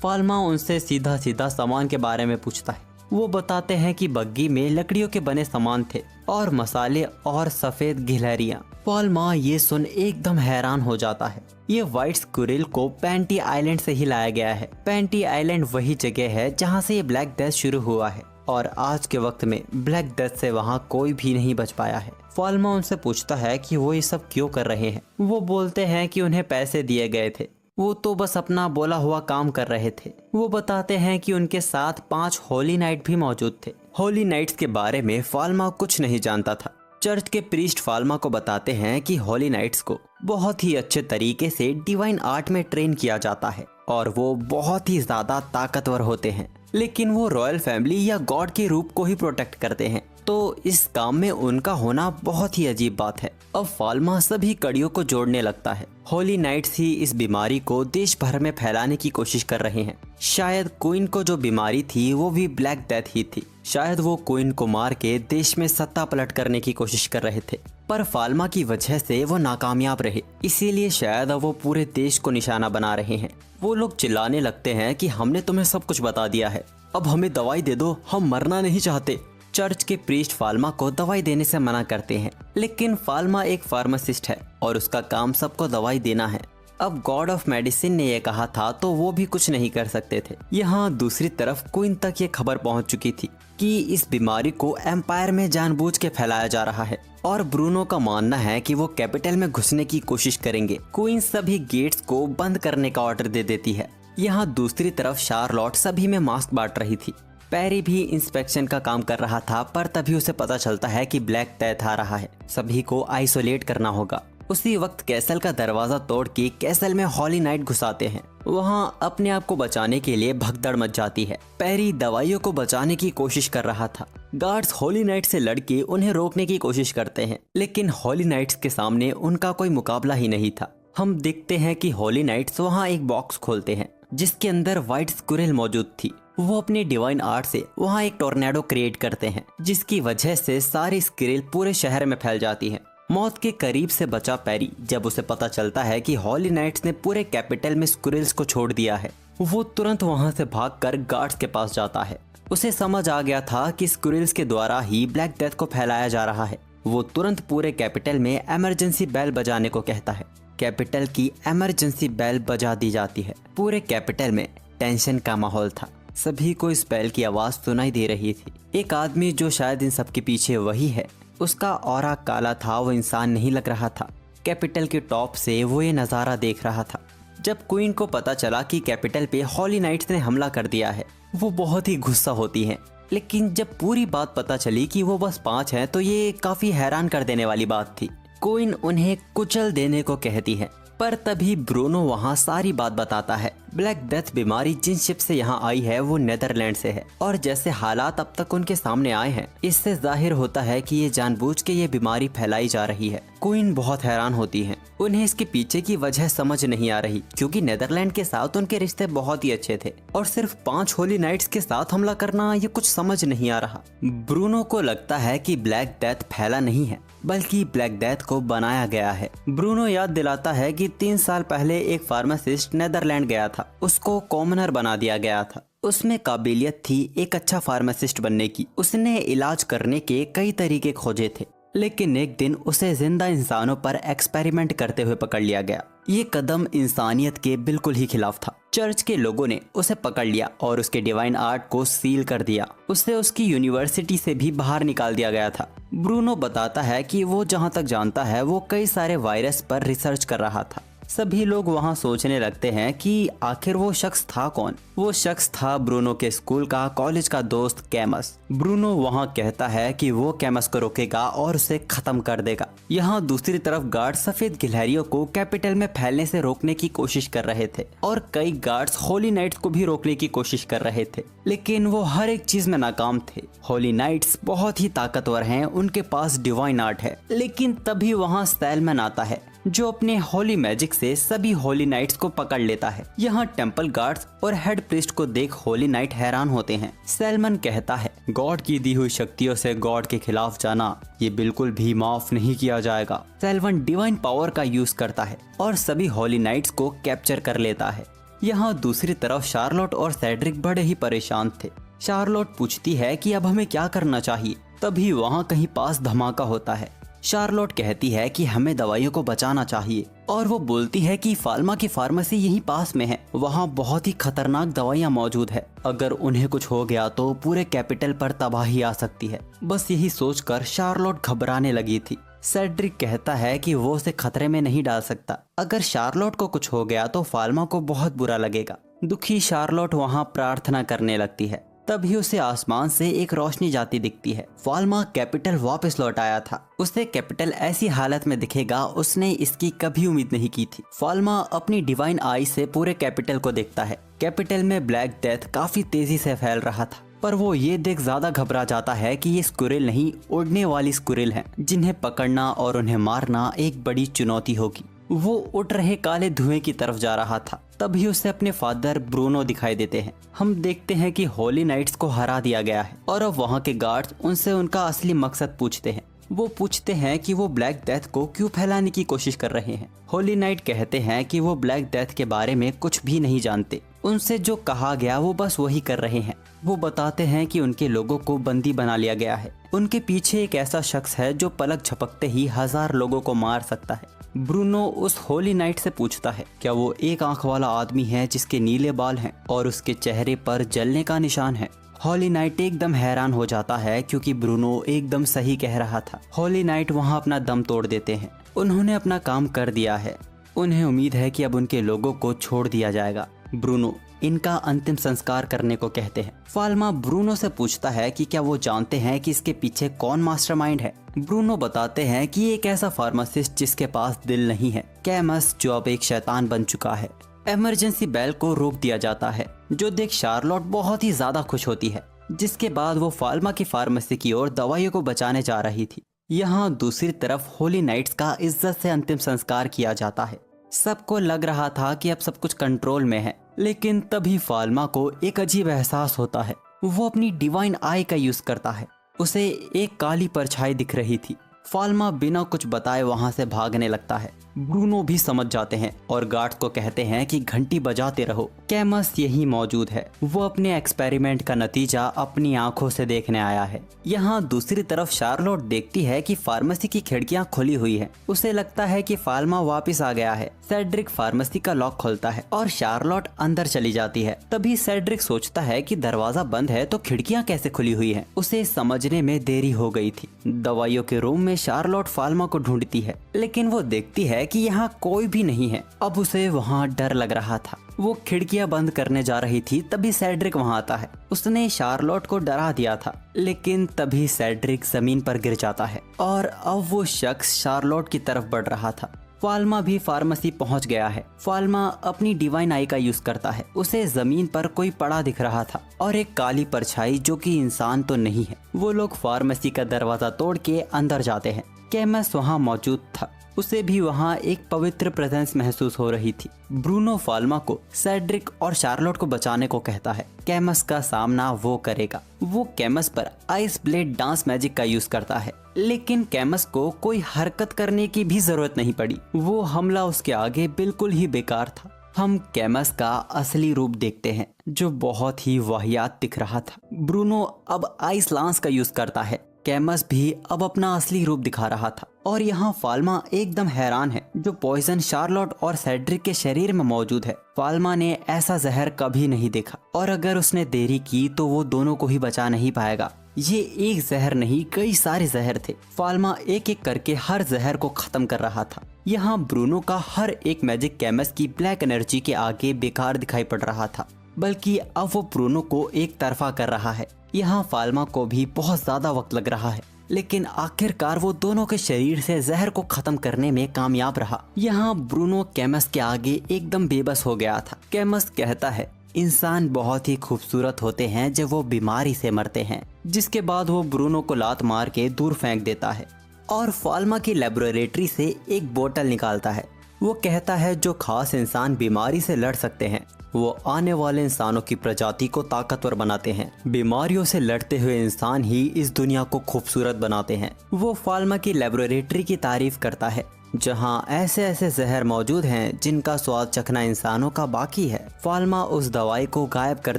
फाल्मा उनसे सीधा सीधा सामान के बारे में पूछता है। वो बताते हैं कि बग्गी में लकड़ियों के बने सामान थे और मसाले और सफेद गिलहरियां। फाल्मा ये सुन एकदम हैरान हो जाता है। ये व्हाइट स्क्विरल को पैंटी आइलैंड से ही लाया गया है। पैंटी आइलैंड वही जगह है जहाँ से ये ब्लैक डेथ शुरू हुआ है और आज के वक्त में ब्लैक डेथ से वहाँ कोई भी नहीं बच पाया है। फाल्मा उनसे पूछता है कि वो ये सब क्यों कर रहे हैं। वो बोलते हैं कि उन्हें पैसे दिए गए थे, वो तो बस अपना बोला हुआ काम कर रहे थे। वो बताते हैं कि उनके साथ 5 होली नाइट भी मौजूद थे। होली नाइट्स के बारे में फाल्मा कुछ नहीं जानता था। चर्च के प्रीस्ट फाल्मा को बताते हैं कि होली नाइट्स को बहुत ही अच्छे तरीके से डिवाइन आर्ट में ट्रेन किया जाता है और वो बहुत ही ज्यादा ताकतवर होते हैं, लेकिन वो रॉयल फैमिली या गॉड के रूप को ही प्रोटेक्ट करते हैं, तो इस काम में उनका होना बहुत ही अजीब बात है। अब फाल्मा सभी कड़ियों को जोड़ने लगता है। होली नाइट्स ही इस बीमारी को देश भर में फैलाने की कोशिश कर रहे हैं। शायद क्वीन को जो बीमारी थी वो भी ब्लैक डेथ ही थी। शायद वो क्वीन को मार के देश में सत्ता पलट करने की कोशिश कर रहे थे, पर फाल्मा की वजह से वो नाकामयाब रहे, इसीलिए शायद अब वो पूरे देश को निशाना बना रहे हैं। वो लोग चिल्लाने लगते हैं कि हमने तुम्हें सब कुछ बता दिया है, अब हमें दवाई दे दो, हम मरना नहीं चाहते। चर्च के प्रीस्ट फाल्मा को दवाई देने से मना करते हैं, लेकिन फाल्मा एक फार्मासिस्ट है और उसका काम सबको दवाई देना है। अब गॉड ऑफ मेडिसिन ने यह कहा था तो वो भी कुछ नहीं कर सकते थे। यहाँ दूसरी तरफ क्वीन तक ये खबर पहुँच चुकी थी कि इस बीमारी को एम्पायर में जानबूझ के फैलाया जा रहा है और ब्रूनो का मानना है कि वो कैपिटल में घुसने की कोशिश करेंगे। क्वीन सभी गेट्स को बंद करने का ऑर्डर दे देती है। यहाँ दूसरी तरफ शार्लॉट सभी में मास्क बांट रही थी। पैरी भी इंस्पेक्शन का काम कर रहा था, पर तभी उसे पता चलता है कि ब्लैक डेथ आ रहा है, सभी को आइसोलेट करना होगा। उसी वक्त कैसल का दरवाजा तोड़ के कैसल में हॉली नाइट घुसाते हैं। वहाँ अपने आप को बचाने के लिए भगदड़ मच जाती है। पैरी दवाइयों को बचाने की कोशिश कर रहा था। गार्ड्स हॉली नाइट से लड़के उन्हें रोकने की कोशिश करते हैं, लेकिन हॉली नाइट्स के सामने उनका कोई मुकाबला ही नहीं था। हम देखते हैं कि हॉली नाइट्स वहाँ एक बॉक्स खोलते हैं जिसके अंदर व्हाइट स्क्विरल मौजूद थी। वो अपनी डिवाइन आर्ट से वहाँ एक टोर्नेडो क्रिएट करते हैं, जिसकी वजह से सारी स्क्विरल पूरे शहर में फैल जाती है। मौत के करीब से बचा पैरी जब उसे पता चलता है कि हॉली नाइट्स ने पूरे कैपिटल में स्क्विरल्स को छोड़ दिया है, वो तुरंत वहाँ से भागकर गार्ड्स के पास जाता है। उसे समझ आ गया था कि स्क्विरल्स के द्वारा ही ब्लैक डेथ को फैलाया जा रहा है। वो तुरंत पूरे कैपिटल में इमरजेंसी बेल बजाने को कहता है। कैपिटल की इमरजेंसी बेल बजा दी जाती है। पूरे कैपिटल में टेंशन का माहौल था। सभी को इस बेल की आवाज सुनाई दे रही थी। एक आदमी जो शायद इन सब के पीछे वही है, उसका ऑरा काला था, वो इंसान नहीं लग रहा था। कैपिटल के टॉप से वो ये नज़ारा देख रहा था। जब क्वीन को पता चला कि कैपिटल पे हॉली नाइट्स ने हमला कर दिया है, वो बहुत ही गुस्सा होती है। लेकिन जब पूरी बात पता चली कि वो बस 5 हैं, तो ये काफ़ी हैरान कर देने वाली बात थी। क्वीन उन्हें कुचल देने को कहती है, पर तभी ब्रूनो वहाँ सारी बात बताता है। ब्लैक डेथ बीमारी जिन शिप से यहाँ आई है वो नेदरलैंड से है, और जैसे हालात अब तक उनके सामने आए हैं, इससे जाहिर होता है कि ये जानबूझ के ये बीमारी फैलाई जा रही है। क्वीन बहुत हैरान होती है, उन्हें इसके पीछे की वजह समझ नहीं आ रही, क्योंकि नेदरलैंड के साथ उनके रिश्ते बहुत ही अच्छे थे और सिर्फ 5 होली नाइट्स के साथ हमला करना ये कुछ समझ नहीं आ रहा। ब्रूनो को लगता है कि ब्लैक डेथ फैला नहीं है, बल्कि ब्लैक डेथ को बनाया गया है। ब्रूनो याद दिलाता है कि 3 साल पहले एक फार्मासिस्ट नेदरलैंड गया था, उसको कॉमनर बना दिया गया था। उसमें काबिलियत थी एक अच्छा फार्मासिस्ट बनने की। उसने इलाज करने के कई तरीके खोजे थे, लेकिन एक दिन उसे जिंदा इंसानों पर एक्सपेरिमेंट करते हुए पकड़ लिया गया। ये कदम इंसानियत के बिल्कुल ही खिलाफ था। चर्च के लोगों ने उसे पकड़ लिया और उसके डिवाइन आर्ट को सील कर दिया। उसे उसकी यूनिवर्सिटी से भी बाहर निकाल दिया गया था। ब्रूनो बताता है कि वो जहाँ तक जानता है वो कई सारे वायरस पर रिसर्च कर रहा था। सभी लोग वहाँ सोचने लगते हैं कि आखिर वो शख्स था कौन। वो शख्स था ब्रूनो के स्कूल का कॉलेज का दोस्त कैमस। ब्रूनो वहाँ कहता है कि वो कैमस को रोकेगा और उसे खत्म कर देगा। यहाँ दूसरी तरफ गार्ड सफेद गिलहरियों को कैपिटल में फैलने से रोकने की कोशिश कर रहे थे और कई गार्ड्स होली नाइट्स को भी रोकने की कोशिश कर रहे थे, लेकिन वो हर एक चीज में नाकाम थे। होली नाइट्स बहुत ही ताकतवर हैं, उनके पास डिवाइन आर्ट है। लेकिन तभी वहाँ सैलमन आता है जो अपने होली मैजिक से सभी होली नाइट्स को पकड़ लेता है। यहाँ टेंपल गार्ड्स और हेड प्रीस्ट को देख होली नाइट हैरान होते हैं। सैलमन कहता है, गॉड की दी हुई शक्तियों से गॉड के खिलाफ जाना ये बिल्कुल भी माफ नहीं किया जाएगा। सैलमन डिवाइन पावर का यूज करता है और सभी होली नाइट्स को कैप्चर कर लेता है। यहाँ दूसरी तरफ शार्लोट और सेड्रिक बड़े ही परेशान थे। शार्लोट पूछती है कि अब हमें क्या करना चाहिए। तभी वहाँ कहीं पास धमाका होता है। शार्लोट कहती है कि हमें दवाइयों को बचाना चाहिए और वो बोलती है कि फाल्मा की फार्मेसी यहीं पास में है, वहाँ बहुत ही खतरनाक दवाइयाँ मौजूद है। अगर उन्हें कुछ हो गया तो पूरे कैपिटल पर तबाही आ सकती है। बस यही सोचकर शार्लोट घबराने लगी थी। सेड्रिक कहता है कि वो उसे खतरे में नहीं डाल सकता। अगर शार्लोट को कुछ हो गया तो फाल्मा को बहुत बुरा लगेगा। दुखी शार्लोट वहाँ प्रार्थना करने लगती है। तभी उसे आसमान से एक रोशनी जाती दिखती है। फाल्मा कैपिटल वापस लौट आया था। उसे कैपिटल ऐसी हालत में दिखेगा उसने इसकी कभी उम्मीद नहीं की थी। फाल्मा अपनी डिवाइन आई से पूरे कैपिटल को देखता है। कैपिटल में ब्लैक डेथ काफी तेजी से फैल रहा था, पर वो ये देख ज्यादा घबरा जाता है कि ये स्क्विरल नहीं, उड़ने वाली स्क्विरल हैं, जिन्हें पकड़ना और उन्हें मारना एक बड़ी चुनौती होगी। वो उड़ रहे काले धुएं की तरफ जा रहा था। तभी उसे अपने फादर ब्रूनो दिखाई देते हैं। हम देखते हैं कि होली नाइट्स को हरा दिया गया है और अब वहाँ के गार्ड्स उनसे उनका असली मकसद पूछते हैं। वो पूछते हैं कि वो ब्लैक डेथ को क्यों फैलाने की कोशिश कर रहे हैं। होली नाइट कहते हैं कि वो ब्लैक डेथ के बारे में कुछ भी नहीं जानते। उनसे जो कहा गया वो बस वही कर रहे हैं। वो बताते हैं कि उनके लोगों को बंदी बना लिया गया है। उनके पीछे एक ऐसा शख्स है जो पलक झपकते ही 1000 लोगों को मार सकता है। ब्रूनो उस होली नाइट से पूछता है, क्या वो एक आंख वाला आदमी है जिसके नीले बाल हैं और उसके चेहरे पर जलने का निशान है। होली नाइट एकदम हैरान हो जाता है क्योंकि ब्रूनो एकदम सही कह रहा था। होली नाइट वहाँ अपना दम तोड़ देते हैं। उन्होंने अपना काम कर दिया है। उन्हें उम्मीद है कि अब उनके लोगों को छोड़ दिया जाएगा। ब्रूनो इनका अंतिम संस्कार करने को कहते हैं। फाल्मा ब्रूनो से पूछता है कि क्या वो जानते हैं कि इसके पीछे कौन मास्टरमाइंड है। ब्रूनो बताते हैं कि एक ऐसा फार्मासिस्ट जिसके पास दिल नहीं है, कैमस, जो अब एक शैतान बन चुका है। इमरजेंसी बेल को रोक दिया जाता है, जो देख शार्लोट बहुत ही ज्यादा खुश होती है। जिसके बाद वो फाल्मा की फार्मेसी की ओर दवाइयों को बचाने जा रही थी। यहाँ दूसरी तरफ होली नाइट्स का इज्जत से अंतिम संस्कार किया जाता है। सबको लग रहा था कि अब सब कुछ कंट्रोल में है, लेकिन तभी फाल्मा को एक अजीब एहसास होता है। वो अपनी डिवाइन आई का यूज करता है। उसे एक काली परछाई दिख रही थी। फाल्मा बिना कुछ बताए वहां से भागने लगता है। ब्रूनो भी समझ जाते हैं और गार्ड्स को कहते हैं कि घंटी बजाते रहो, कैमस यही मौजूद है। वो अपने एक्सपेरिमेंट का नतीजा अपनी आंखों से देखने आया है। यहाँ दूसरी तरफ शार्लोट देखती है कि फार्मेसी की खिड़कियां खुली हुई है। उसे लगता है कि फाल्मा वापस आ गया है। सेड्रिक फार्मेसी का लॉक खोलता है और शार्लोट अंदर चली जाती है। तभी सेड्रिक सोचता है कि दरवाजा बंद है तो खिड़कियां कैसे खुली हुई है। उसे समझने में देरी हो गई थी। दवाइयों के रूम में शार्लोट फाल्मा को ढूंढती है, लेकिन वो देखती है कि यहाँ कोई भी नहीं है। अब उसे वहाँ डर लग रहा था। वो खिड़कियां बंद करने जा रही थी, तभी सेड्रिक वहाँ आता है। उसने शार्लोट को डरा दिया था, लेकिन तभी सेड्रिक जमीन पर गिर जाता है और अब वो शख्स शार्लोट की तरफ बढ़ रहा था। फाल्मा भी फार्मेसी पहुंच गया है। फाल्मा अपनी डिवाइन आई का यूज करता है। उसे जमीन पर कोई पड़ा दिख रहा था और एक काली परछाई जो कि इंसान तो नहीं है। वो लोग फार्मेसी का दरवाजा तोड़ के अंदर जाते हैं। कैमस वहाँ मौजूद था। उसे भी वहाँ एक पवित्र प्रेजेंस महसूस हो रही थी। ब्रूनो फाल्मा को सेड्रिक और शार्लोट को बचाने को कहता है। कैमस का सामना वो करेगा। वो कैमस पर आइस ब्लेड डांस मैजिक का यूज करता है, लेकिन कैमस को कोई हरकत करने की भी जरूरत नहीं पड़ी। वो हमला उसके आगे बिल्कुल ही बेकार था। हम कैमस का असली रूप देखते हैं, जो बहुत ही वाहियात दिख रहा था। ब्रूनो अब आइस लांस का यूज करता है। कैमस भी अब अपना असली रूप दिखा रहा था। और यहाँ फाल्मा एकदम हैरान है जो पॉइजन शार्लोट और सेड्रिक के शरीर में मौजूद है। फाल्मा ने ऐसा जहर कभी नहीं देखा और अगर उसने देरी की तो वो दोनों को ही बचा नहीं पाएगा। ये एक जहर नहीं, कई सारे जहर थे। फाल्मा एक एक करके हर जहर को खत्म कर रहा था। यहाँ ब्रूनो का हर एक मैजिक कैमस की ब्लैक एनर्जी के आगे बेकार दिखाई पड़ रहा था, बल्कि अब वो ब्रूनो को एक तरफा कर रहा है। यहाँ फाल्मा को भी बहुत ज्यादा वक्त लग रहा है, लेकिन आखिरकार वो दोनों के शरीर से जहर को खत्म करने में कामयाब रहा। यहाँ ब्रूनो कैमस के आगे एकदम बेबस हो गया था। कैमस कहता है इंसान बहुत ही खूबसूरत होते हैं जब वो बीमारी से मरते हैं, जिसके बाद वो ब्रूनो को लात मार के दूर फेंक देता है और फाल्मा की लेबोरेटरी से एक बोतल निकालता है। वो कहता है जो खास इंसान बीमारी से लड़ सकते हैं वो आने वाले इंसानों की प्रजाति को ताकतवर बनाते हैं। बीमारियों से लड़ते हुए इंसान ही इस दुनिया को खूबसूरत बनाते हैं। वो फाल्मा की लेबोरेटरी की तारीफ करता है जहां ऐसे ऐसे जहर मौजूद हैं जिनका स्वाद चखना इंसानों का बाकी है। फाल्मा उस दवाई को गायब कर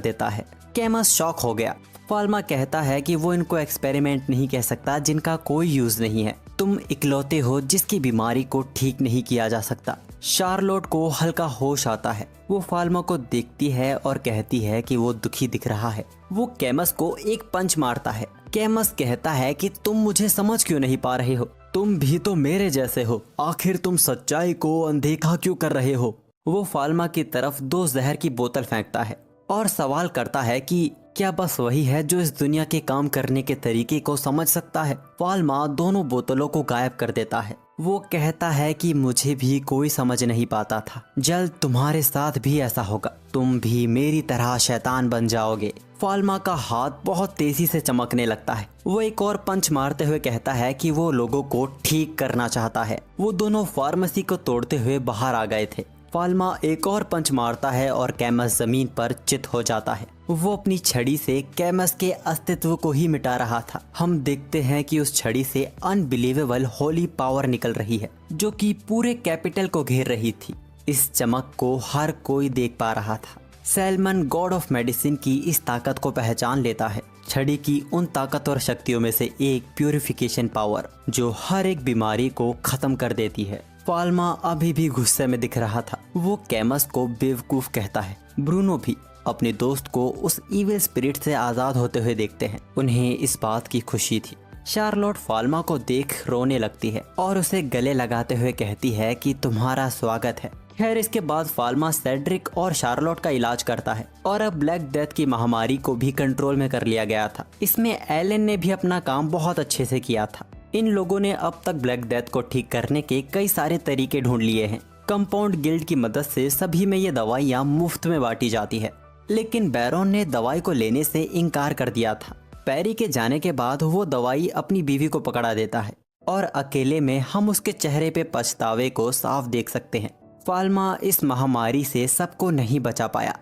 देता है। कैमस शॉक हो गया। फाल्मा कहता है कि वो इनको एक्सपेरिमेंट नहीं कह सकता जिनका कोई यूज नहीं है। तुम इकलौते हो जिसकी बीमारी को ठीक नहीं किया जा सकता। शार्लोट को हल्का होश आता है। वो फाल्मा को देखती है और कहती है कि वो दुखी दिख रहा है। वो कैमस को एक पंच मारता है। कैमस कहता है कि तुम मुझे समझ क्यों नहीं पा रहे हो, तुम भी तो मेरे जैसे हो, आखिर तुम सच्चाई को अनदेखा क्यों कर रहे हो। वो फाल्मा की तरफ 2 जहर की बोतल फेंकता है और सवाल करता है कि क्या बस वही है जो इस दुनिया के काम करने के तरीके को समझ सकता है। फाल्मा दोनों बोतलों को गायब कर देता है। वो कहता है कि मुझे भी कोई समझ नहीं पाता था, जल्द तुम्हारे साथ भी ऐसा होगा, तुम भी मेरी तरह शैतान बन जाओगे। फाल्मा का हाथ बहुत तेजी से चमकने लगता है। वो एक और पंच मारते हुए कहता है कि वो लोगों को ठीक करना चाहता है। वो दोनों फार्मेसी को तोड़ते हुए बाहर आ गए थे। फाल्मा एक और पंच मारता है और कैमस जमीन पर चित हो जाता है। वो अपनी छड़ी से कैमस के अस्तित्व को ही मिटा रहा था। हम देखते हैं कि उस छड़ी से अनबिलीवेबल होली पावर निकल रही है जो कि पूरे कैपिटल को घेर रही थी। इस चमक को हर कोई देख पा रहा था। सैलमन गॉड ऑफ मेडिसिन की इस ताकत को पहचान लेता है। छड़ी की उन ताकतवर शक्तियों में से एक प्यूरिफिकेशन पावर जो हर एक बीमारी को खत्म कर देती है। फाल्मा अभी भी गुस्से में दिख रहा था। वो कैमस को बेवकूफ कहता है। ब्रूनो भी अपने दोस्त को उस इविल स्पिरिट से आजाद होते हुए देखते हैं। उन्हें इस बात की खुशी थी। शार्लोट फाल्मा को देख रोने लगती है और उसे गले लगाते हुए कहती है कि तुम्हारा स्वागत है। खैर इसके बाद फाल्मा सेड्रिक और शार्लोट का इलाज करता है और अब ब्लैक डेथ की महामारी को भी कंट्रोल में कर लिया गया था। इसमें एलन ने भी अपना काम बहुत अच्छे से किया था। इन लोगों ने अब तक ब्लैक डेथ को ठीक करने के कई सारे तरीके ढूंढ लिए हैं। कंपाउंड गिल्ड की मदद से सभी में ये दवाइयाँ मुफ्त में बांटी जाती है, लेकिन बैरोन ने दवाई को लेने से इनकार कर दिया था। पैरी के जाने के बाद वो दवाई अपनी बीवी को पकड़ा देता है और अकेले में हम उसके चेहरे पे पछतावे को साफ देख सकते हैं। फाल्मा इस महामारी से सबको नहीं बचा पाया,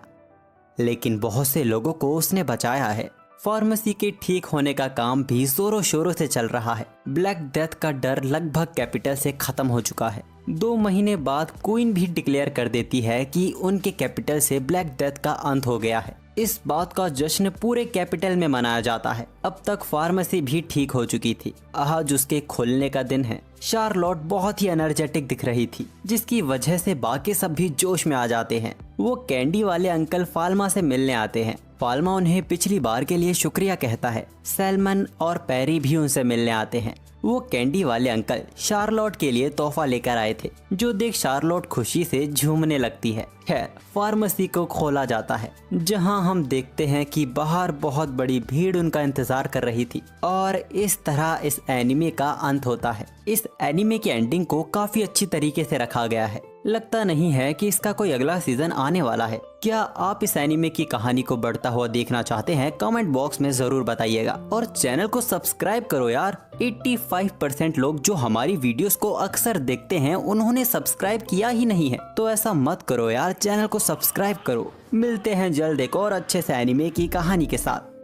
लेकिन बहुत से लोगों को उसने बचाया है। फार्मेसी के ठीक होने का काम भी जोरों शोरों से चल रहा है। ब्लैक डेथ का डर लगभग कैपिटल से खत्म हो चुका है। 2 महीने बाद क्वीन भी डिक्लेयर कर देती है कि उनके कैपिटल से ब्लैक डेथ का अंत हो गया है। इस बात का जश्न पूरे कैपिटल में मनाया जाता है। अब तक फार्मेसी भी ठीक हो चुकी थी। आज उसके खुलने का दिन है। शार्लोट बहुत ही एनर्जेटिक दिख रही थी, जिसकी वजह से बाकी सब भी जोश में आ जाते हैं। वो कैंडी वाले अंकल फाल्मा से मिलने आते हैं। फाल्मा उन्हें पिछली बार के लिए शुक्रिया कहता है। सैलमन और पैरी भी उनसे मिलने आते हैं। वो कैंडी वाले अंकल शार्लोट के लिए तोहफा लेकर आए थे, जो देख शार्लोट खुशी से झूमने लगती है। खैर फार्मेसी को खोला जाता है, जहां हम देखते हैं कि बाहर बहुत बड़ी भीड़ उनका इंतजार कर रही थी। और इस तरह इस एनिमे का अंत होता है। इस एनिमे की एंडिंग को काफी अच्छी तरीके से रखा गया है। लगता नहीं है कि इसका कोई अगला सीजन आने वाला है। क्या आप इस एनिमे की कहानी को बढ़ता हुआ देखना चाहते हैं? कमेंट बॉक्स में जरूर बताइएगा और चैनल को सब्सक्राइब करो यार। 85% लोग जो हमारी वीडियोस को अक्सर देखते हैं उन्होंने सब्सक्राइब किया ही नहीं है, तो ऐसा मत करो यार, चैनल को सब्सक्राइब करो। मिलते हैं जल्द एक और अच्छे से एनिमे की कहानी के साथ।